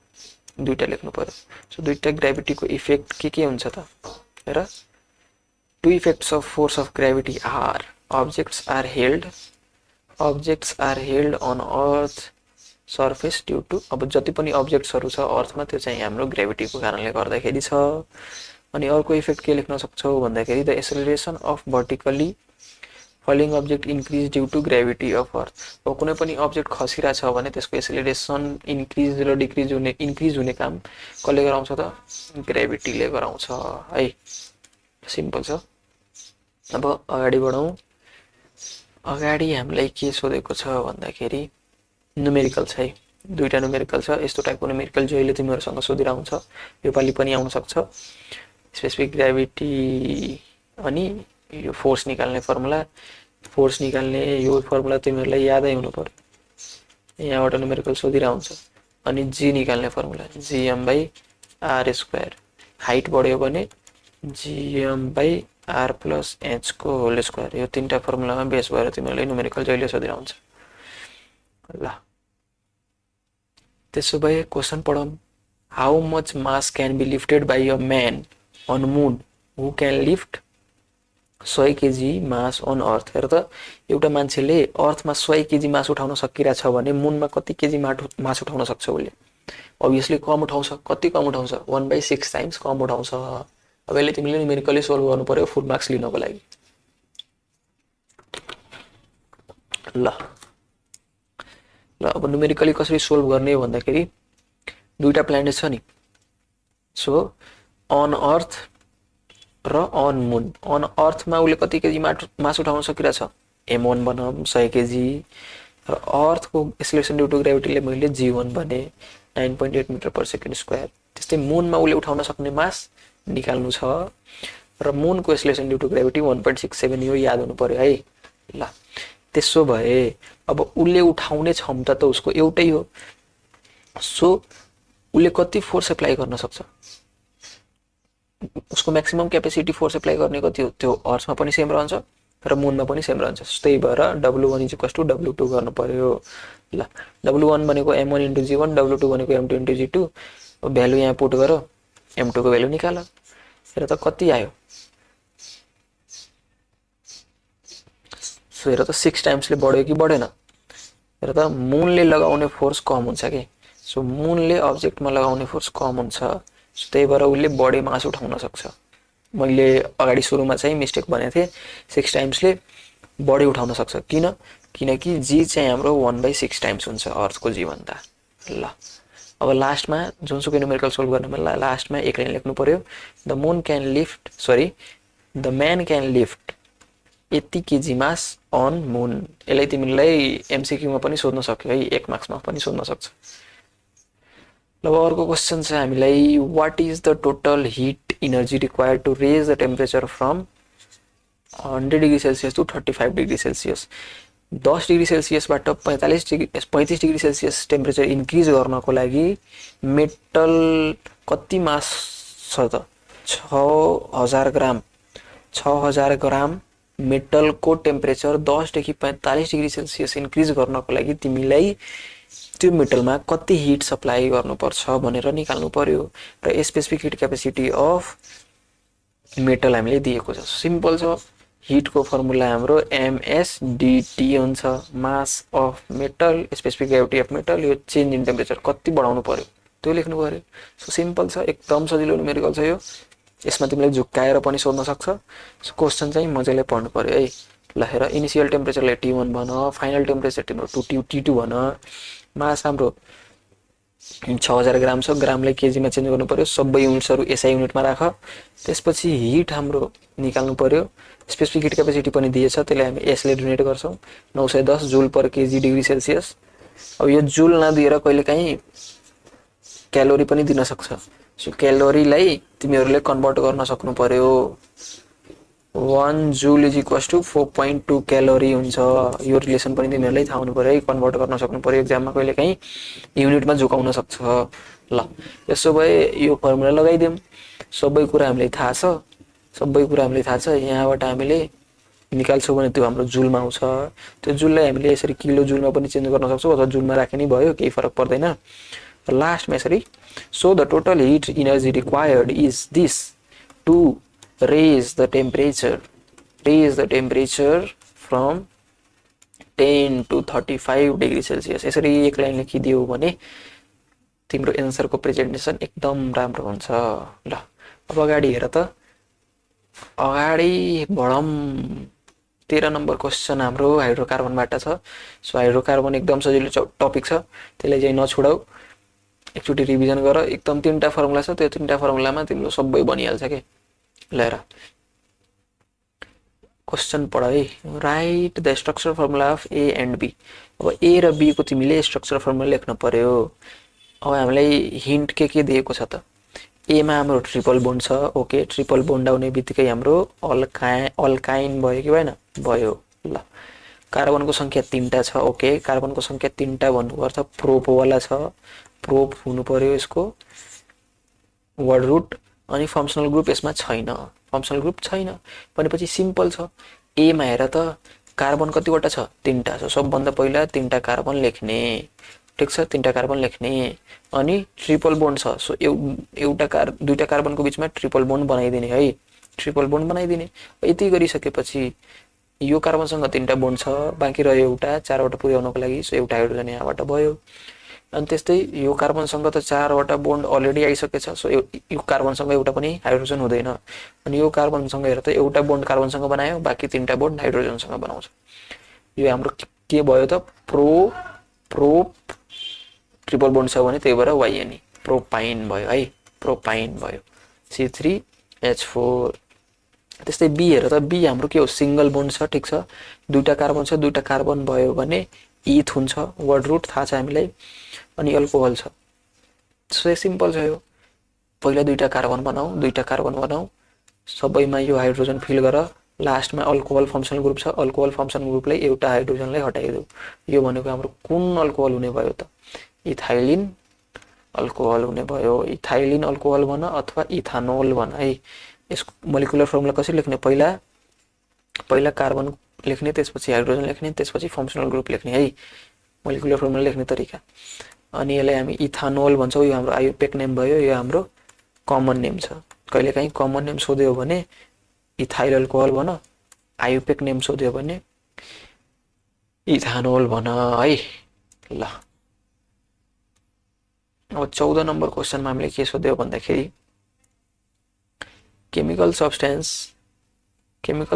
A: दुईटा लेख्नु पर्यो। सो दुईटा ग्रेभिटीको इफेक्ट के हुन्छ त, हेर, two effects of force of gravity are objects are held on earth surface due to, अब जति पनि अब्जेक्ट्सहरू छ अर्थमा त्यो चाहिँ हाम्रो ग्रेभिटीको कारणले गर्दाखेरि छ। अनि अर्को इफेक्ट के लेख्न सक्छौ भन्दाखेरि the acceleration of vertically falling object increase due to gravity of earth. अब कुनै पनि अब्जेक्ट खसिरहेको छ भने त्यसको एक्सेलरेसन इन्क्रिज र डिक्रिज हुने, इन्क्रिज हुने काम कसले गराउँछ त, ग्रेभिटीले गराउँछ है। सिम्पल छ। अब अगाडि बढौँ। अगाडि हामीलाई के सोधेको छ भन्दाखेरि न्युमेरिकल छ है, दुईटा न्युमेरिकल छ। यस्तो टाइपको न्युमेरिकल जहिले तिमीहरूसँग सोधिरहन्छ, योपालि पनि आउन सक्छ। स्पेसिफिक ग्रेभिटी अनि यो फोर्स निकाल्ने फर्मुला, फोर्स निकाल्ने यो फर्मुला तिमीहरूलाई यादै हुनु पर्यो, यहाँबाट न्युमेरिकल सोधिरहन्छ। अनि जी निकाल्ने formula GM by R square, height बढ्यो भने GM by R plus H को होल स्क्वायर। यो तीनटा फर्मुलामा बेस भएर तिमीहरूले न्युमेरिकल जहिले सोधिरहन्छ। ल त्यसो भए क्वेसन पढौँ। How much mass can be lifted by a man on moon who can lift 100 KG mass on earth. हेर त, एउटा मान्छेले अर्थमा 100 केजी मास उठाउन सकिरहेछ भने मुनमा कति केजी मास उठाउन सक्छ उसले? अभियसली कम उठाउँछ। कति कम उठाउँछ? 1/6 टाइम्स कम उठाउँछ। अब यसले तिमीले न्युमेरिकली सोल्भ गर्नु पर्यो फुल मार्क्स लिनको लागि। ल अब न्युमेरिकली कसरी सोल्भ गर्ने भन्दाखेरि दुईटा प्लानेट छ नि, सो अन अर्थ र अन मुन। अन अर्थमा उसले कति केजी मास उठाउन सकिरहेछ? m1 बनाऊँ 100 केजी, र अर्थको एक्सेलरेसन ड्यू टु ग्रेभिटीले मैले g1 भने 9.8 मिटर पर सेकेन्ड स्क्वायर। त्यस्तै मुनमा उसले उठाउन सक्ने मास निकाल्नु छ, र मुनको एक्सेलरेसन ड्यू टु ग्रेभिटी 1.67, यो याद हुनु पर्यो है। ल त्यसो भए अब उसले उठाउने क्षमता त उसको एउटै हो, सो उसले कति फोर्स एप्लाई गर्न सक्छ, उसको म्याक्सिमम क्यापेसिटी फोर्स एप्लाई गर्ने कति हो, त्यो अर्थमा पनि सेम रहन्छ र मुनमा पनि सेम रहन्छ। त्यही भएर W1 = W2 गर्नु पर्यो। ल W1 भनेको M1 × G1, W2 भनेको M2 × G2। भ्यालु यहाँ पुट गर, M2 को भ्यालु निकाल। हेर त कति आयो, सो हेर त 6 टाइम्सले बढ्यो कि बढेन। हेर त मुनले लगाउने फोर्स कम हुन्छ कि, सो मुनले अब्जेक्टमा लगाउने फोर्स कम हुन्छ, त्यही भएर उसले बढी मास उठाउन सक्छ। मैले अगाडि सुरुमा चाहिँ मिस्टेक भनेको थिएँ, 6 टाइम्सले बढी उठाउन सक्छ। किनकि जी चाहिँ हाम्रो 1/6 टाइम्स हुन्छ अर्थको जी भन्दा। ल अब लास्टमा जुनसुकै न्युमेरिकल सोल्भ गर्नमा लास्टमा एक लाइन लेख्नु पर्यो, द म्यान क्यान लिफ्ट यति केजी मास अन मुन। यसलाई तिमीलाई एमसीक्यूमा पनि सोध्न सक्यो है, 1 मार्क्समा पनि सोध्न सक्छ। अब अर्को क्वेसन छ हामीलाई, what is the total heat energy required to raise the temperature from 100 degree Celsius to 35 degree Celsius. 10 degree सेल्सियसबाट 35 डिग्री सेल्सियस टेम्परेचर इन्क्रिज गर्नको लागि मेटल कति मास छ त, 6000 ग्राम। 6000 ग्राम मेटलको टेम्परेचर 10 देखि 45 डिग्री सेल्सियस इन्क्रिज गर्नको लागि तिमीलाई त्यो मेटलमा कति हिट सप्लाई गर्नुपर्छ भनेर निकाल्नु पर्यो। र specific heat capacity of metal हामीले दिएको छ। सिम्पल छ, हिटको फर्मुला हाम्रो MSDT हुन्छ, mass of metal specific gravity of metal, यो चेन्ज इन टेम्परेचर कति बढाउनु पर्यो त्यो लेख्नु पर्यो। सो सिम्पल छ, एकदम सजिलो न्युमेरिकल छ यो। यसमा तिमीले झुक्काएर पनि सोध्न सक्छ। सो क्वेसन चाहिँ मजाले पढ्नु पर्यो है। ल हेर, इनिसियल टेम्परेचरलाई T1 भन, फाइनल टेम्परेचर तिम्रो T2 भन, मास हाम्रो 6000 ग्राम छ, ग्रामलाई केजीमा चेन्ज गर्नु पर्यो, सबै युनिट्सहरू एसआई युनिटमा राख। त्यसपछि हिट हाम्रो निकाल्नु पर्यो, स्पेसिफिक हिट क्यापेसिटी पनि दिएछ, त्यसलाई हामी एसले डिनोट गर्छौँ, 910 जुल पर केजी डिग्री सेल्सियस। अब यो जुल नदिएर कहिलेकाहीँ क्यालोरी पनि दिन सक्छ, सो क्यालोरीलाई तिमीहरूले कन्भर्ट गर्न सक्नु पर्यो। 1 जुल = 4.2 क्यालोरी हुन्छ। यो रिलेसन पनि तिमीहरूलाई थाहा हुनु पर्यो है, कन्भर्ट गर्न सक्नु पर्यो। एक्जाममा कहिलेकाहीँ युनिटमा झुकाउन सक्छ। ल यसो भए यो फर्मुला लगाइदिउँ, सबै कुरा हामीलाई थाहा छ। यहाँबाट हामीले निकाल्छौँ भने त्यो हाम्रो जुलमा आउँछ। त्यो जुललाई हामीले यसरी किलो जुलमा पनि चेन्ज गर्न सक्छौँ, अथवा जुलमा राखे नि भयो, केही फरक पर्दैन। लास्टमा यसरी, so the total heat energy required is this to raise the temperature from 10 to 35 degree Celsius. यसरी एक लाइन लेखिदियो भने तिम्रो एन्सरको प्रेजेन्टेसन एकदम राम्रो हुन्छ। ल अब अगाडि हेर त, अगाडि बढौँ। 13 नम्बर क्वेसन हाम्रो हाइड्रोकार्बनबाट छ। सो हाइड्रोकार्बन एकदम सजिलो टपिक छ, त्यसलाई चाहिँ नछोडाऊ, एकचोटि रिभिजन गर। एकदम 3टा फर्मुला छ, त्यो 3टा फर्मुलामा तिम्रो सबै बनिहाल्छ के। ल हेर क्वेसन पढ है, right the structure formula of A and B। अब A र B को तिमीले स्ट्रक्चर फर्मुला लेख्न पर्यो। अब हामीलाई हिन्ट के दिएको छ त, A मा हाम्रो ट्रिपल बोन्ड छ, ओके, ट्रिपल बोन्ड आउने बित्तिकै हाम्रो अल्काइन भयो कि भएन, भयो। ल कार्बनको संख्या 3टा छ, ओके, कार्बनको संख्या 3टा भन्नुपर्छ, प्रोप वाला छ, प्रोप हुनु पर्यो यसको वर्ड रुट। अनि फङ्सनल ग्रुप यसमा छैन, फङ्सनल ग्रुप छैन भनेपछि सिम्पल छ। ए मा हेर त कार्बन कतिवटा छ, 3टा छ। सबभन्दा पहिला 3टा कार्बन लेख्ने, ठिक छ, 3टा कार्बन लेख्ने। अनि ट्रिपल बोन्ड छ, सो दुईटा कार्बनको बिचमा ट्रिपल बोन्ड बनाइदिने है, ट्रिपल बोन्ड बनाइदिने। यति गरिसकेपछि यो कार्बनसँग 3टा बोन्ड छ, बाँकी रह्यो एउटा, 4वटा पुर्याउनको लागि, सो एउटा हाइड्रोजन यहाँबाट भयो। अनि त्यस्तै यो कार्बनसँग त 4वटा बोन्ड अलरेडी आइसकेछ, सो यो कार्बनसँग एउटा पनि हाइड्रोजन हुँदैन। अनि यो कार्बनसँग हेर त एउटा बोन्ड कार्बनसँग बनायो, बाँकी 3टा बोन्ड हाइड्रोजनसँग बनाउँछ। यो हाम्रो के भयो त, प्रोप ट्रिपल बोन्ड छ भने त्यही भएर YN प्रोपाइन भयो है, प्रोपाइन भयो, C3H4। त्यस्तै B हेर त, B हाम्रो के हो, सिंगल बोन्ड छ, ठिक छ, दुईटा कार्बन छ, दुईटा कार्बन भयो भने इथ हुन्छ, वर्ड रुट थाहा छ हामीलाई। अनि अल्कोहल छ, सो सिम्पल छ यो। पहिला दुईटा कार्बन बनाऊ, सबैमा यो हाइड्रोजन फिल गर, लास्टमा अल्कोहल फङ्सनल ग्रुप छ, अल्कोहल फङ्सनल ग्रुपलाई एउटा हाइड्रोजनलाई हटाइदेऊ। यो भनेको हाम्रो कुन अल्कोहल हुने भयो त? इथाइलिन अल्कोहल हुने भयो। इथाइलिन अल्कोहल भन अथवा इथानोल भन है। यसको मोलिकुलर फर्मुला कसरी लेख्ने? पहिला कार्बन लेख्ने, त्यसपछि हाइड्रोजन लेख्ने, त्यसपछि फङ्सनल ग्रुप लेख्ने है, मोलिकुलर फर्मुला लेख्ने तरिका। अनि यसलाई हामी इथानोल भन्छौँ। यो हाम्रो आयुपेक नेम भयो, यो हाम्रो कमन नेम छ। कहिलेकाहीँ कमन नेम सोध्यो भने इथाइल अल्कोहल भन, आयुपेक नेम सोध्यो भने इथानोल भन है। ल अब 14 नम्बर क्वेसनमा हामीले के सोध्यो भन्दाखेरि chemical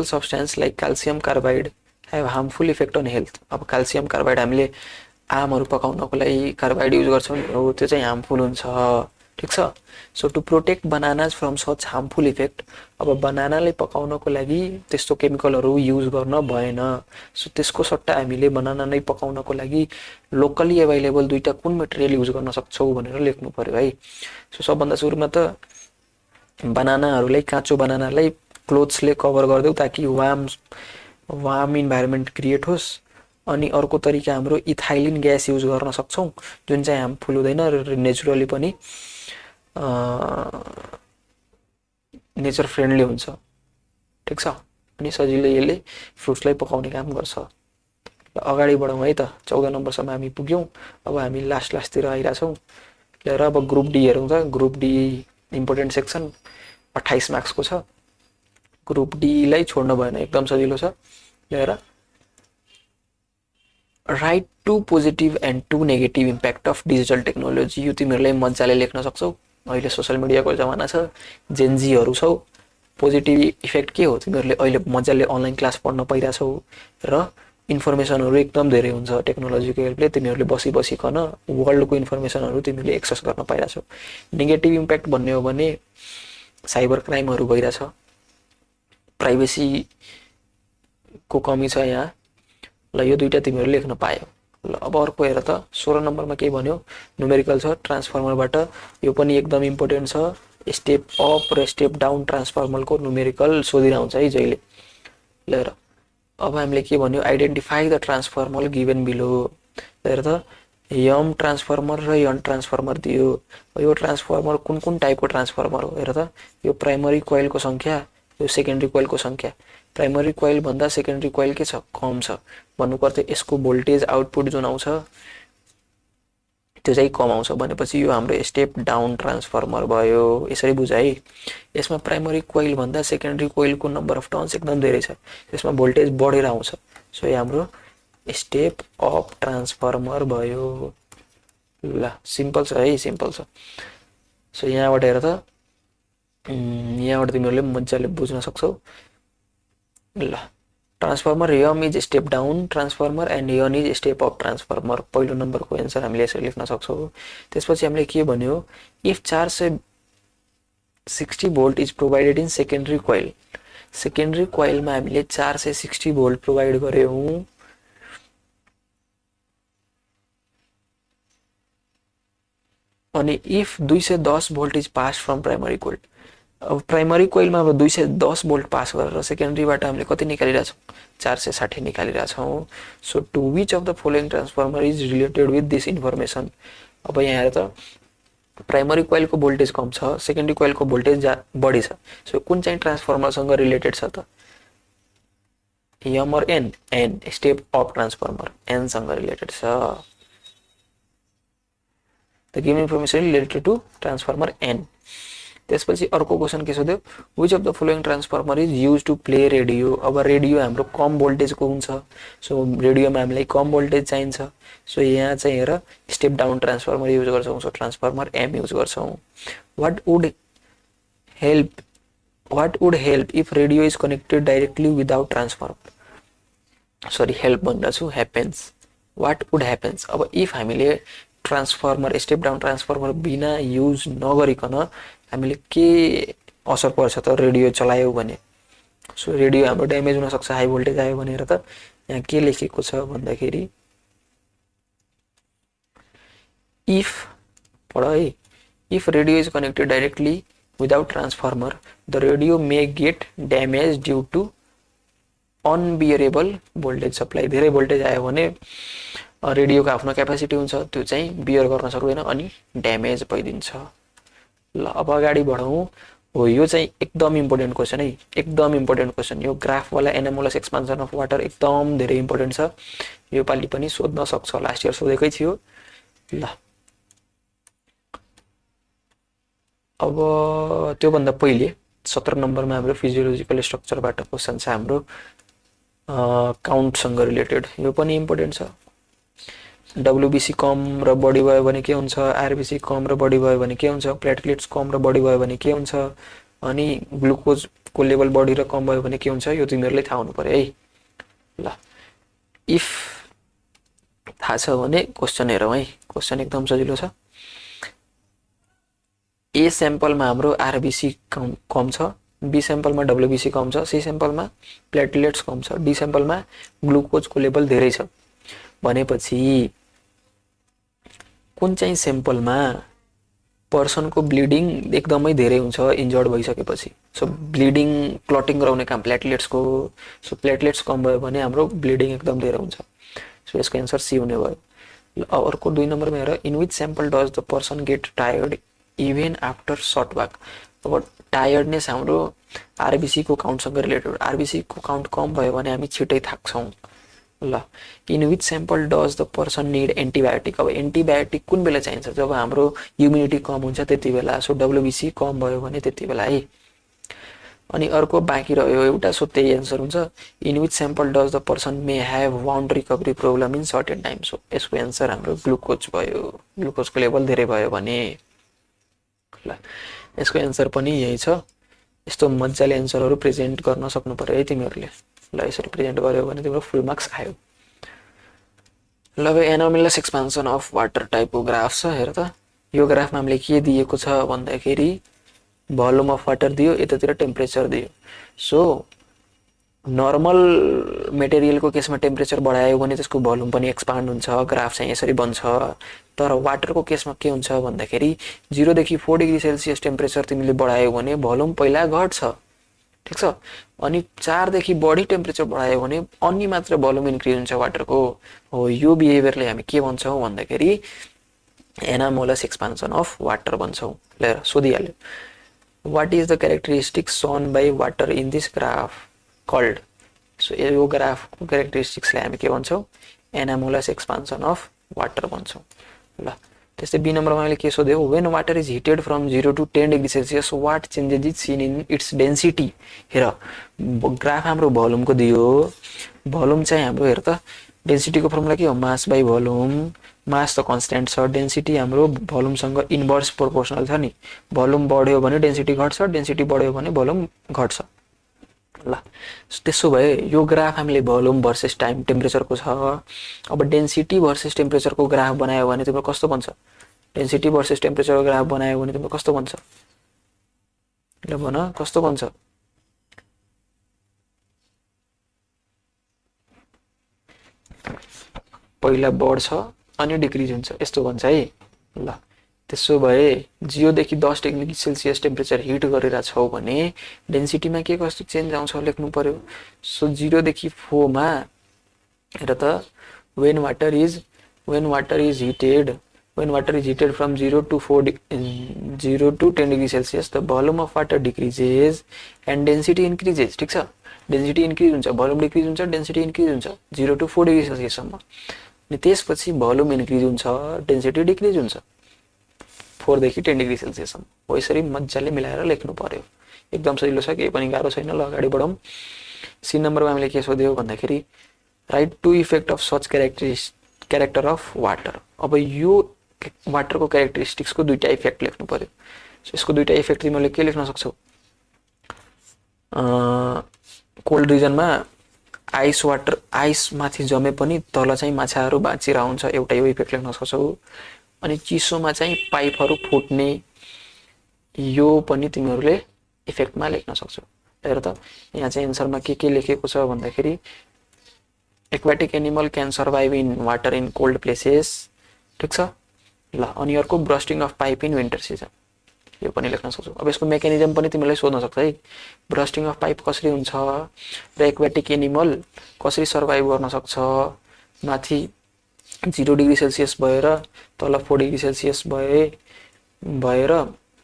A: substance like calcium carbide have harmful effect on health। अब calcium carbide हामीले आमहरु पकाउनको लागि कार्बाइड युज गर्छौं, हो त्यो चाहिँ हार्मफुल हुन्छ, ठीक छ। So to protect bananas from such harmful effect, अब बनानाले पकाउनको लागि त्यस्तो केमिकलहरु युज गर्न भएन। सो त्यसको सट्टा हामीले बनाना नै पकाउनको लागि लोकली अवेलेबल दुईटा कुन मटेरियल युज गर्न सक्छौ भनेर लेख्नु पर्यो है। सो सबभन्दा सुरुमा त बनानाहरुलाई, काँचो बनानालाई क्लोथ्सले कभर गर्देऊ ताकि वार्म इन्भाइरोमेन्ट क्रिएट होस्। अनि अर्को तरिका हाम्रो इथाइलिन ग्यास युज गर्न सक्छौं जुन चाहिँ हार्मफुल हुँदैन र नेचुरली पनि नेचर फ्रेन्डली हुन्छ, ठीक छ। अनि सजिलै यसले फ्रुट्सलाई पकाउने काम गर्छ। ल अगाडि बढौं है त। 14 नम्बरसम्म हामी पुग्यौं। अब हामी लास्टतिर आइरा छौं। ल अब ग्रुप डी हेरौं त। ग्रुप डी इम्पोर्टेन्ट सेक्सन 28 मार्क्सको छ। ग्रुप डी लाई छोड्न भएन, एकदम सजिलो छ। ल write two positive and two negative impact of digital technology. यो तिमीहरुले मज्जाले लेख्न सक्छौ। अहिले सोशल मिडियाको जमाना छ, जेनजीहरु छौ। पोजिटिभ इफेक्ट के हो? तिमीहरुले अहिले मज्जाले अनलाइन क्लास पढ्न पाइराछौ र इन्फर्मेसनहरु एकदम धेरै हुन्छ टेक्नोलोजीको हेल्पले। तिमीहरुले बसिकन वर्ल्डको इन्फर्मेसनहरु तिमीले एक्सेस गर्न पाइराछौ। नेगेटिभ इम्प्याक्ट भन्ने हो भने साइबर क्राइमहरु भइराछ, प्राइभेसी को कमी छ यहाँ। ल यो दुईटा तिमीहरुले लेख्न पायौ। ल अब अर्को हेर त। 16 नम्बरमा के भन्यो? न्युमेरिकल छ ट्रान्सफर्मरबाट। यो पनि एकदम इम्पोर्टेन्ट छ। स्टेप अप र स्टेप डाउन ट्रान्सफर्मरको न्युमेरिकल सोधिरहन्छ है जहिले। ल हेर अब हामीले के भन्यो? Identify the transformer given below. हेर त यम ट्रान्सफर्मर र यन ट्रान्सफर्मर दियो। यो ट्रान्सफर्मर कुन टाइपको ट्रान्सफर्मर हो? हेर त यो प्राइमरी कोइलको संख्या, यो सेकेन्डरी कोइलको संख्या। प्राइमरी कोइल भन्दा सेकेन्डरी कोइल के छ? कम छ। भन्नुपर्छ यसको भोल्टेज आउटपुट जुन आउँछ त्यो चाहिँ कम आउँछ भनेपछि यो हाम्रो स्टेप डाउन ट्रान्सफर्मर भयो। यसरी बुझ है। यसमा प्राइमरी कोइल भन्दा सेकेन्डरी कोइलको नम्बर अफ टर्न्स एकदम धेरै छ, यसमा भोल्टेज बढेर आउँछ। सो यो हाम्रो स्टेप अप ट्रान्सफर्मर भयो। ल सिम्पल छ है, सिम्पल छ। सो यहाँबाट हेर त, यहाँबाट तिमीहरुले मज्जाले बुझ्न सक्छौ। ल ट्रान्सफर्मर यम is step down transformer and N is step up transformer. पहिलो नम्बरको एन्सर हामीले यसरी लेख्न सक्छौ। त्यसपछि हामीले के भन्यो? If 460 volt is provided in secondary coil, secondary कोइलमा हामीले 460 भोल्ट प्रोभाइड गर्यौं अनि if 210 volt is pass from primary coil. अब प्राइमरी कोइलमा अब 210 भोल्ट पास गरेर सेकेन्डरीबाट हामीले कति निकालिरहेछौं? 460 निकालिरहेछौं। So to which of the following transformer is related with this information. अब यहाँ हेर त प्राइमरी कोइलको भोल्टेज कम छ, सेकेन्डरी कोइलको भोल्टेज बढी छ। सो कुन चाहिँ ट्रान्सफर्मरसँग रिलेटेड छ त? M or N? N step up transformer N सँग रिलेटेड छ। The given information related to transformer N. त्यसपछि अर्को क्वेशन के सोध्यो? Which of the following transformer is use to play radio. अब रेडियो हाम्रो कम भोल्टेजको हुन्छ। सो रेडियोमा हामीलाई कम भोल्टेज चाहिन्छ। सो यहाँ चाहिँ हेर स्टेप डाउन ट्रान्सफर्मर युज गर्छौं। सो ट्रान्सफर्मर एम युज गर्छौं। What would help if radio is connected directly without transformer. Sorry help भन्दैछु, ह्यापेन्स। What would happens? अब इफ हामीले ट्रान्सफर्मर स्टेप डाउन ट्रान्सफर्मर बिना युज नगरिकन हामीले के असर पर्छ त रेडियो चलायौ भने? सो रेडियो हाम्रो ड्यामेज हुन सक्छ हाई भोल्टेज आयो भनेर। त यहाँ के लेखेको छ भन्दाखेरि इफ पढ है, if radio is connected directly without transformer the radio may get damaged due to unbearable voltage supply, धेरै भोल्टेज आयो भने रेडियोको आफ्नो क्यापेसिटी हुन्छ, त्यो चाहिँ बियर गर्न सक्दैन अनि ड्यामेज भइदिन्छ। ल अब अगाडि बढौँ। हो यो चाहिँ एकदम इम्पोर्टेन्ट क्वेसन है, एकदम इम्पोर्टेन्ट क्वेसन। यो ग्राफवाला एनामोलस एक्सपान्सन अफ वाटर एकदम धेरै इम्पोर्टेन्ट छ। यो पालि पनि सोध्न सक्छ, लास्ट इयर सोधेकै थियो। ल अब त्योभन्दा पहिले 17 नम्बरमा हाम्रो फिजियोलोजिकल स्ट्रक्चरबाट क्वेसन छ हाम्रो काउन्टसँग रिलेटेड। यो पनि इम्पोर्टेन्ट छ। डब्ल्युबिसी कम र बढी भयो भने के हुन्छ, आरबिसी कम र बढी भयो भने के हुन्छ, प्लेटलेट्स कम र बढी भयो भने के हुन्छ, अनि ग्लुकोजको लेभल बढी र कम भयो भने के हुन्छ, यो तिमीहरूले थाहा हुनु पर्यो है। ल इफ थाहा छ भने क्वेसन हेरौँ है। क्वेसन एकदम सजिलो छ। ए स्याम्पलमा हाम्रो आरबिसी कम छ, बी स्याम्पलमा डब्ल्युबिसी कम छ, सी स्याम्पलमा प्लेटलेट्स कम छ, डी स्याम्पलमा ग्लुकोजको लेभल धेरै छ भनेपछि कुन चाहिँ स्याम्पलमा पर्सनको ब्लिडिङ एकदमै धेरै हुन्छ इन्जर्ड भइसकेपछि। सो ब्लिडिङ क्लटिङ गराउने काम प्लेटलेट्सको। सो प्लेटलेट्स कम भयो भने हाम्रो ब्लिडिङ एकदम धेरै हुन्छ। सो यसको एन्सर सी हुने भयो। ल अर्को 2 नम्बरमा हेर, in which sample does the person get tired even after short walk. अब टायर्डनेस हाम्रो आरबिसीको काउन्टसँग रिलेटेड। आरबिसीको काउन्ट कम भयो भने हामी छिटै थाक्छौँ। ल in which sample does the person need antibiotic. अब एन्टिबायोटिक कुन बेला चाहिन्छ, जब हाम्रो इम्युनिटी कम हुन्छ त्यति बेला। सो डब्ल्युबिसी कम भयो भने त्यति बेला है। अनि अर्को बाँकी रह्यो एउटा, सो त्यही एन्सर हुन्छ। In which sample does the person may have wound recovery problem in certain time. So यसको एन्सर हाम्रो ग्लुकोज भयो, ग्लुकोजको लेभल धेरै भयो भने। ल यसको एन्सर पनि यही छ। यस्तो मजाले एन्सरहरू प्रेजेन्ट गर्न सक्नु पर्यो है तिमीहरूले। ल यसरी प्रेजेन्ट गर्यो भने तिम्रो फुल मार्क्स खायो। ल अब एनामोलस एक्सपान्सन अफ वाटर टाइपको ग्राफ छ, हेर त। यो ग्राफमा हामीले के दिएको छ भन्दाखेरि भोल्युम अफ वाटर दियो, यतातिर टेम्परेचर दियो। सो नर्मल मेटेरियलको केसमा टेम्परेचर बढायो भने त्यसको भोल्युम पनि एक्सपान्ड हुन्छ, ग्राफ चाहिँ यसरी बन्छ। तर वाटरको केसमा के हुन्छ भन्दाखेरि 0 देखि 4 डिग्री सेल्सियस टेम्परेचर तिमीले बढायो भने भोल्युम पहिला घट्छ, ठिक छ। अनि 4 देखि बढी टेम्परेचर बढायो भने अनि मात्र भोल्युम इन्क्रिज हुन्छ वाटरको। हो यो बिहेभियरले हामी के भन्छौँ भन्दाखेरि एनामोलस एक्सपान्सन अफ वाटर भन्छौँ। ल सोधिहाल्यो, what is the characteristics shown by water in this graph called. So यो ग्राफको क्यारेक्टरिस्टिक्सलाई हामी के भन्छौँ, एनामोलस एक्सपान्सन अफ वाटर भन्छौँ। ल त्यस्तै बी नम्बरमा मैले के सोध्यो, when water is heated from 0 to 10 degree Celsius what changes is seen in its density. हेर ग्राफ हाम्रो भोल्युमको दियो, भोल्युम चाहिँ हाम्रो हेर त, डेन्सिटीको फर्मुला के हो, मास बाई भोल्युम। मास त कन्स्ट्यान्ट छ, डेन्सिटी हाम्रो भोल्युमसँग इन्भर्स प्रोपोर्सनल छ नि। भोल्युम बढ्यो भने डेन्सिटी घट्छ, डेन्सिटी बढ्यो भने भोल्युम घट्छ। ल त्यसो भए यो ग्राफ हामीले भोल्युम भर्सेस टाइम टेम्परेचरको छ। अब डेन्सिटी भर्सेस टेम्परेचरको ग्राफ बनायो भने तिम्रो कस्तो बन्छ, डेन्सिटी भर्सेस टेम्परेचरको ग्राफ बनायो भने तिम्रो कस्तो बन्छ, ल भन कस्तो बन्छ। पहिला बढ्छ अनि डिक्रिज हुन्छ, यस्तो भन्छ है। ल त्यसो भए 0 देखि 10 डिग्री सेल्सियस टेम्परेचर हिट गरेर छौ भने डेन्सिटीमा के कस्तो चेन्ज आउँछ लेख्नु पर्यो। सो 0 देखि 4 मा हेर त, when water is heated from 0 to 10 degree Celsius the volume of water decreases and density increases। ठीक छ, डेन्सिटी इन्क्रिज हुन्छ, भोल्युम डिक्रिज हुन्छ, डेन्सिटी इन्क्रिज हुन्छ 0 to 4 डिग्री सेल्सियससम्म। अनि त्यसपछि भोल्युम इन्क्रिज हुन्छ, डेन्सिटी डिक्रिज हुन्छ 4 देखि 10 डिग्री सेल्सियससम्म। हो यसरी मजाले मिलाएर लेख्नु पर्यो। एकदम सजिलो छ, केही पनि गाह्रो छैन। ल अगाडि बढौँ। सी नम्बरमा हामीले के सोध्यो भन्दाखेरि write to effect of such character of water. अब यो वाटरको क्यारेक्टरिस्टिक्सको दुईटा इफेक्ट लेख्नु पर्यो। यसको दुईटा इफेक्ट तिमीले के लेख्न सक्छौ, कोल्ड रिजनमा आइस वाटर, आइस माथि जमे पनि तल चाहिँ माछाहरू बाँचेर आउँछ, एउटा यो इफेक्ट लेख्न सक्छौ। अनि चिसोमा चाहिँ पाइपहरू फुट्ने, यो पनि तिमीहरूले इफेक्टमा लेख्न सक्छौ। हेर त यहाँ चाहिँ एन्सरमा के लेखेको छ भन्दाखेरि aquatic animal can survive in water in cold places. ठिक छ। ल अनि अर्को bursting of pipe in winter season. यो पनि लेख्न सक्छौ। अब यसको मेकानिजम पनि तिमीलाई सोध्न सक्छ है, ब्रस्टिङ अफ पाइप कसरी हुन्छ र एक्वाटिक एनिमल कसरी सर्भाइभ गर्न सक्छ, माथि 0 डिग्री सेल्सियस भएर तल 4 डिग्री सेल्सियस भएर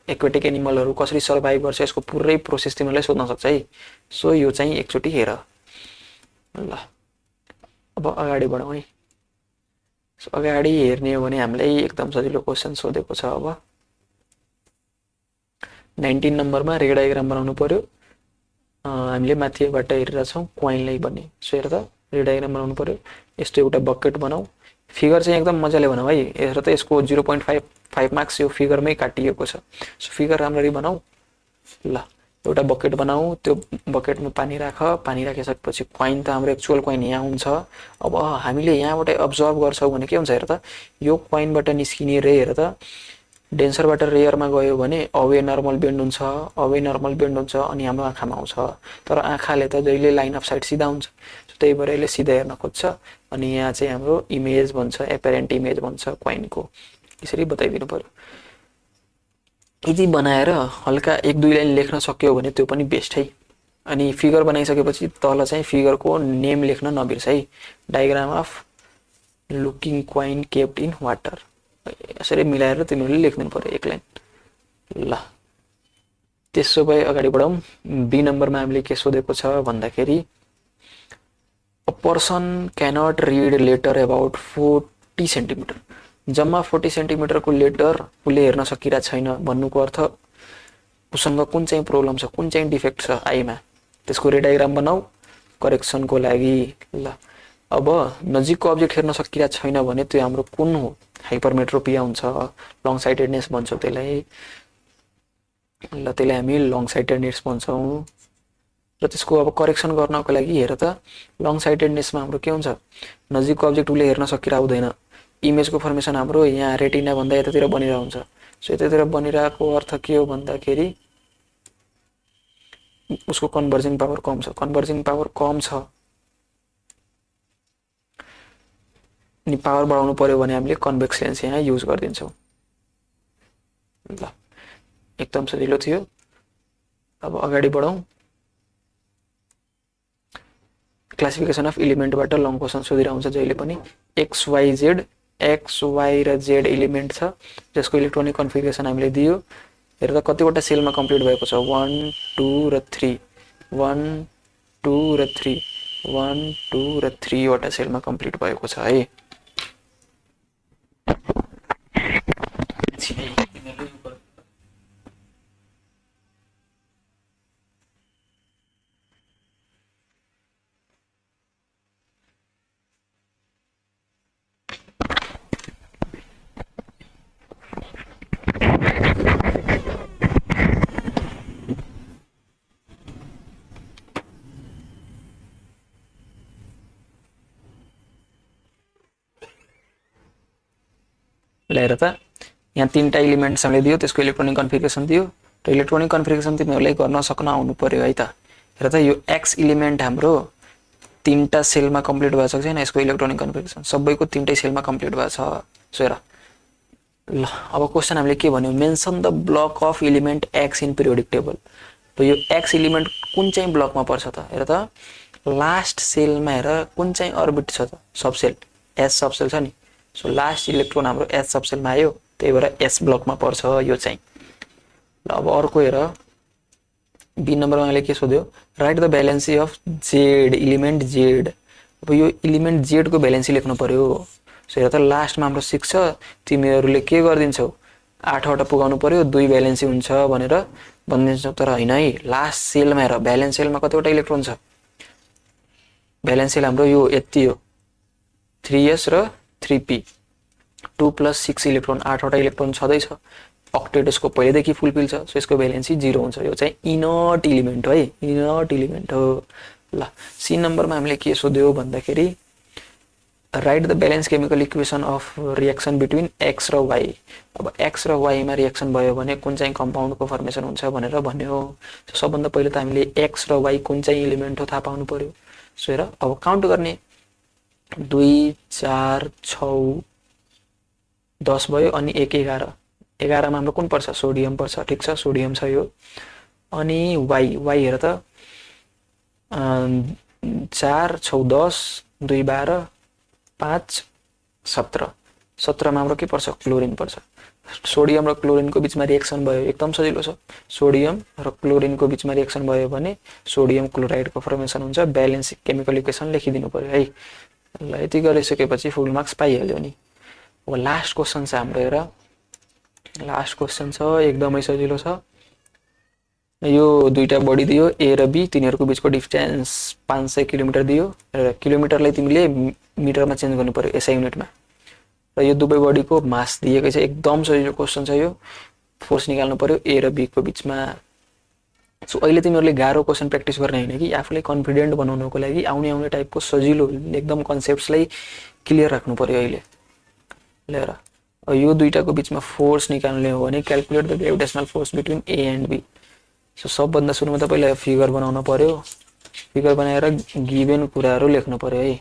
A: एक्वाटिक एनिमलहरू कसरी सर्भाइभ गर्छ, यसको पुरै प्रोसेस तिमीलाई सोध्न सक्छ है। सो यो चाहिँ एकचोटि हेर ल। अब अगाडि बढौँ है। सो अगाडि हेर्ने हो भने हामीलाई एकदम सजिलो क्वेसन सोधेको छ। अब 19 नम्बरमा रे डायग्राम बनाउनु पर्यो। हामीले माथिबाट हेरेर छौँ क्वाइनलाई भन्ने। सो हेर त रे डायग्राम बनाउनु पर्यो। यस्तो एउटा बकेट बनाऊ। फिगर चाहिँ एकदम मजाले बनाऊ है। हेर त यसको 0.5 मार्क्स यो फिगरमै काटिएको छ। सो फिगर राम्ररी बनाऊ ल। एउटा बकेट बनाऊ, त्यो बकेटमा पानी राख। पानी राखिसकेपछि क्वाइन त हाम्रो एक्चुअल क्वाइन यहाँ हुन्छ। अब हामीले यहाँबाट अब्जर्भ गर्छौँ भने के हुन्छ हेर त, यो क्वाइनबाट निस्किने रे हेर त डेन्सरबाट रेयरमा गयो भने अवे नर्मल बेन्ड हुन्छ, अवे नर्मल बेन्ड हुन्छ अनि हाम्रो आँखामा आउँछ। तर आँखाले त जहिले लाइन अफ साइट सिधा हुन्छ, त्यही भएर यसले सिधा हेर्न खोज्छ अनि यहाँ चाहिँ हाम्रो इमेज भन्छ, एपेरेन्ट इमेज भन्छ क्वाइनको। यसरी बताइदिनु पर्यो। यदि बनाएर हल्का 1-2 लाइन लेख्न सक्यो भने त्यो पनि बेस्ट है। अनि फिगर बनाइसकेपछि तल चाहिँ फिगरको नेम लेख्न नबिर्स है। Diagram of looking coin capped in water, यसरी मिलाएर तिमीहरूले लेख्दिनु पर्यो 1 लाइन ल। त्यसो भए अगाडि बढौँ। बी नम्बरमा हामीले के सोधेको छ भन्दाखेरि a person cannot read letter about 40 centimetre. जम्मा 40 सेन्टिमिटरको लेटर उसले हेर्न सकिरहेको छैन भन्नुको अर्थ उसँग कुन चाहिँ प्रब्लम छ, कुन चाहिँ डिफेक्ट छ आईमा। त्यसको रे डायग्राम बनाऊ करेक्सनको लागि ल। अब नजिकको अब्जेक्ट हेर्न सकिरहेको छैन भने त्यो हाम्रो कुन हो, हाइपरमेट्रोपिया हुन्छ, लङ साइटेडनेस भन्छौँ त्यसलाई ल। त्यसलाई हामी लङ साइटेडनेस भन्छौँ। र त्यसको अब करेक्सन गर्नको लागि हेर त लङ साइटेडनेसमा हाम्रो के हुन्छ, नजिकको अब्जेक्ट उसले हेर्न सकिरहेको हुँदैन। इमेजको फर्मेसन हाम्रो यहाँ रेटिना भन्दा यतातिर बनिरहेको हुन्छ। सो यतातिर बनिरहेको अर्थ के हो भन्दाखेरि उसको कन्भर्जिङ पावर कम छ। कन्भर्जिङ पावर कम छ अनि पावर बढाउनु पर्यो भने हामीले कन्भेक्स लेन्स यहाँ युज गरिदिन्छौँ ल। एकदम सजिलो थियो। अब अगाडि बढौँ। क्लासिफिकेसन अफ इलिमेन्टबाट लङ क्वेसन सोधिरहेको हुन्छ जहिले पनि। एक्स वाई र जेड इलिमेन्ट छ जसको इलेक्ट्रोनिक कन्फिगरेसन हामीले दियो। हेर त कतिवटा सेलमा कम्प्लिट भएको छ, 1 2 र 3, 1 2 र 3, 1 2 र 3 वटा सेलमा कम्प्लिट भएको छ है। हेर त यहाँ 3टा इलिमेन्ट्स हामीले दियो, त्यसको इलेक्ट्रोनिक कन्फिगरेसन दियो र इलेक्ट्रोनिक कन्फिगरेसन तिमीहरूले गर्न सक्न आउनु पर्यो है त। हेर त यो एक्स इलिमेन्ट हाम्रो 3टा सेलमा कम्प्लिट भएको छ छैन, यसको इलेक्ट्रोनिक कन्फिगरेसन सबैको 3टै सेलमा कम्प्लिट भएको छ। सो हेर ल। अब क्वेसन हामीले के भन्यो, mention the block of element x in periodic table. त यो एक्स इलिमेन्ट कुन चाहिँ ब्लकमा पर्छ त, हेर त लास्ट सेलमा हेर कुन चाहिँ अर्बिट छ त, सबसेल एस सबसेल छ नि। सो लास्ट इलेक्ट्रोन हाम्रो एस सबसेलमा आयो, त्यही भएर एस ब्लकमा पर्छ यो चाहिँ ल। अब अर्को हेर बी नम्बरमा मैले के सोध्यो, right the valency of Z element Z. अब यो इलिमेन्ट जेडको भ्यालेन्सी लेख्नु पर्यो। सो हेर त लास्टमा हाम्रो 6 छ, तिमीहरूले के गरिदिन्छौ 8 वटा पुगाउनु पर्यो, 2 भ्यालेन्सी हुन्छ भनेर भनिदिन्छौ। तर होइन है, लास्ट सेलमा हेर भ्यालेन्स सेलमा कतिवटा इलेक्ट्रोन छ, भ्यालेन्स सेल हाम्रो यो यति हो 3s र 3p, 2 + 6 इलेक्ट्रोन, 8 वटा इलेक्ट्रोन छँदैछ। अक्टेट यसको पहिलेदेखि फुलफिल छ, सो यसको भ्यालेन्सी 0 हुन्छ। यो चाहिँ इनर्ट इलिमेन्ट हो है, इनर्ट इलिमेन्ट हो ल। सी नम्बरमा हामीले के सोध्यो भन्दाखेरि right the balance chemical equation of reaction between x र वाई। अब एक्स र वाईमा रिएक्सन भयो भने कुन चाहिँ कम्पाउन्डको फर्मेसन हुन्छ भनेर भन्यो। सबभन्दा पहिले त हामीले एक्स र वाई कुन चाहिँ इलिमेन्ट हो थाहा पाउनु पर्यो। सो हेर अब काउन्ट गर्ने, 2 4 6 10 भयो अनि 1 11, 11 मा हाम्रो कुन पर्छ सोडियम पर्छ ठीक छ सोडियम छ यो अनि y हेर त 4 6 10 2 12 5 17 17 मा हाम्रो के पर्छ क्लोरिन पर्छ सोडियम र क्लोरिनको बीचमा रिएक्सन भयो एकदम सजिलो छ सोडियम र क्लोरिनको बीचमा रिएक्सन भयो भने सोडियम क्लोराइडको फर्मेसन हुन्छ ब्यालेन्स केमिकल इक्वेसन लेखिदिनु पर्यो है ल यति गरिसकेपछि फुल मार्क्स पाइहाल्यो नि अब लास्ट क्वेशन छ हाम्रो हेर लास्ट क्वेशन छ एकदमै सजिलो छ यो दुईटा बडी दियो ए र बी तिनीहरुको बीचको डिस्टेन्स 500 किलोमिटर दियो र किलोमिटरलाई तिमीले मिटरमा चेन्ज गर्नु पर्यो एसआई युनिटमा र यो दुवै बडीको मास दिएकै छ एकदम सजिलो क्वेशन छ यो फोर्स निकाल्नु पर्यो ए र बी को बीचमा सो अहिले तिमीहरुले गाह्रो क्वेशन प्र्याक्टिस गर्ने हैन कि आफुलाई कन्फिडेन्ट बनाउनको लागि आउने टाइपको सजिलो एकदम कन्सेप्ट्सलाई क्लियर राख्नु पर्यो अहिले ल हेर यो दुईटाको बीचमा फोर्स निकाल्ने हो भने calculate the gravitational force between A and B so सबभन्दा सुरुमा त पहिला फिगर बनाउन पर्यो फिगर बनाएर गिभन कुराहरु लेख्नु पर्यो है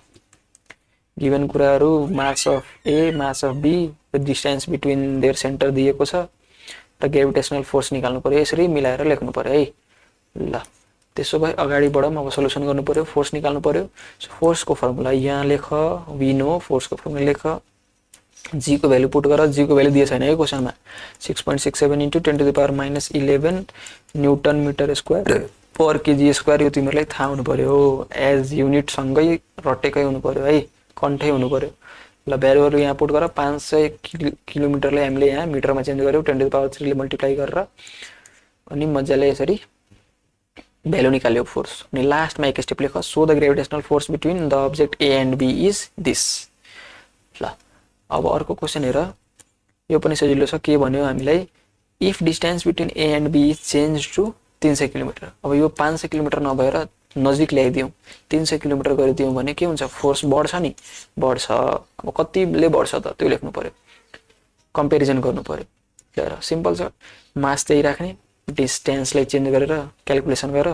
A: गिभन कुराहरु mass of A mass of B the distance between their centre दिएको छ र ग्रेभिटेशनल फोर्स निकाल्नु पर्यो यसरी मिलाएर लेख्नु पर्यो है ल त्यसो भए अगाडि बढौं अब सल्युसन गर्नु पर्यो फोर्स निकाल्नु पर्यो सो फोर्स को फर्मुला यहाँ लेख वी नो फोर्स को फर्मुला लेख जी को भ्यालु पुट गर जी को भ्यालु दिए छैन है क्वेशनमा 6.67 into 10 to the power minus 11 newton metre square per KG square यो तिमीहरुलाई थाहा हुनु पर्यो एज युनिट सँगै रटेकै हुनु पर्यो है कन्ठै हुनु पर्यो ल भ्यालुहरु यहाँ पुट गर 500 किलोमिटरलाई हामीले यहाँ मिटरमा चेन्ज गर्यौ 10 to the power 3 ले मल्टिप्लाई गरेर अनि मज्जाले यसरी भ्यालु निकाल्यो फोर्स अनि लास्टमा एक स्टेप लेख so the gravitational force between the object A and B is this ल अब अर्को क्वेशन हेर यो पनि सजिलो छ के भन्यो हामीलाई if distance between A and B is change to 300 kilometre अब यो 500 किलोमिटर नभएर नजिक ल्याइदियौ 300 किलोमिटर गरिदियौ भने के हुन्छ फोर्स बढ्छ नि बढ्छ अब कतिले बढ्छ त त्यो लेख्नु पर्यो कम्पेरिजन गर्नु पर्यो हेर सिम्पल छ मास त्यही राख्ने डिस्टेन्सलाई चेन्ज गरेर क्याल्कुलेसन गर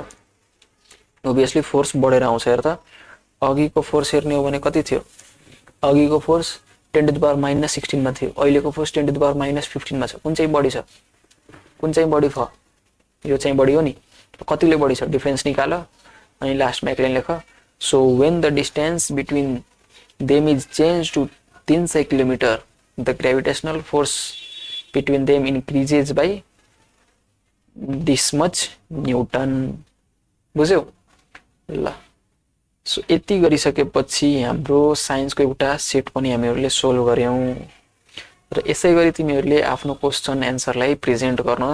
A: ओबियसली फोर्स बढेर आउँछ हेर त अघिको फोर्स हेर्ने हो भने कति थियो अघिको force 10 to the power minus 16 मा थियो अहिलेको force 10 to the power minus 15 मा छ कुन चाहिँ बढी छ कुन चाहिँ बढी फ यो चाहिँ बढी हो नि कतिले बढी छ डिफरेन्स निकाल अनि लास्टमा एक लाइन लेख so when the distance between them is change to 300 kilometre the gravitational force between them increases by this much newton बुझ्यौ ल सो यति गरिसकेपछि हाम्रो साइन्सको एउटा सेट पनि हामीहरुले सोल्भ गर्यौं र यसै गरी तिमीहरुले आफ्नो क्वेशन एन्सरलाई प्रेजेन्ट गर्न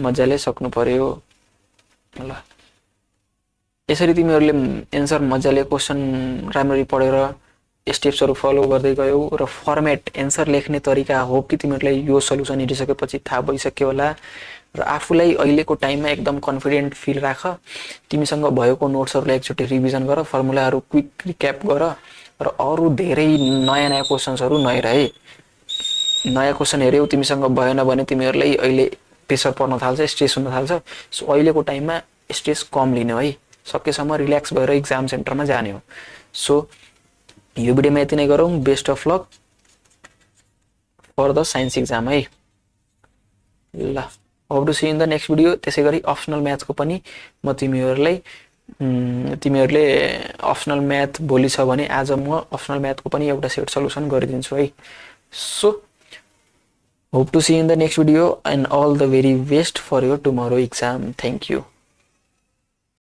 A: मज्जाले सक्नु पर्यो ल यसरी तिमीहरुले एन्सर मज्जाले क्वेशन राम्ररी पढेर स्टेप्सहरु फलो गर्दै गयौ र फर्मेट एन्सर लेख्ने तरिका हो कि तिमीहरुलाई यो सल्युसन हेरिसकेपछि थाहा भइसक्यो होला र आफुलाई अहिलेको टाइममा एकदम कन्फिडेन्ट फिल राख तिमीसँग भएको नोट्सहरुलाई एकचोटी रिभिजन गर फर्मुलाहरु क्विक रिक्याप गर र अरु धेरै नयाँ क्वेशन्सहरु नहेर है नयाँ क्वेशन हेर्यौ तिमीसँग भएन भने तिमीहरुलाई अहिले प्रेसर पर्न थाल्छ स्ट्रेस हुन थाल्छ सो अहिलेको टाइममा स्ट्रेस कम लिनु है सकेसम्म रिल्याक्स भएर एक्जाम सेन्टरमा जाने हो सो यो भिडियोमा यति नै गरौँ best of luck for the science exam है ल hope to see in the next video त्यसैगरी अप्सनल म्याथको पनि म तिमीहरुले अप्सनल म्याथ भोलि छ भने आज म अप्सनल म्याथको पनि एउटा सेट सल्युसन गरिदिन्छु है so hope to see in the next video and all the very best for your tomorrow exam thank you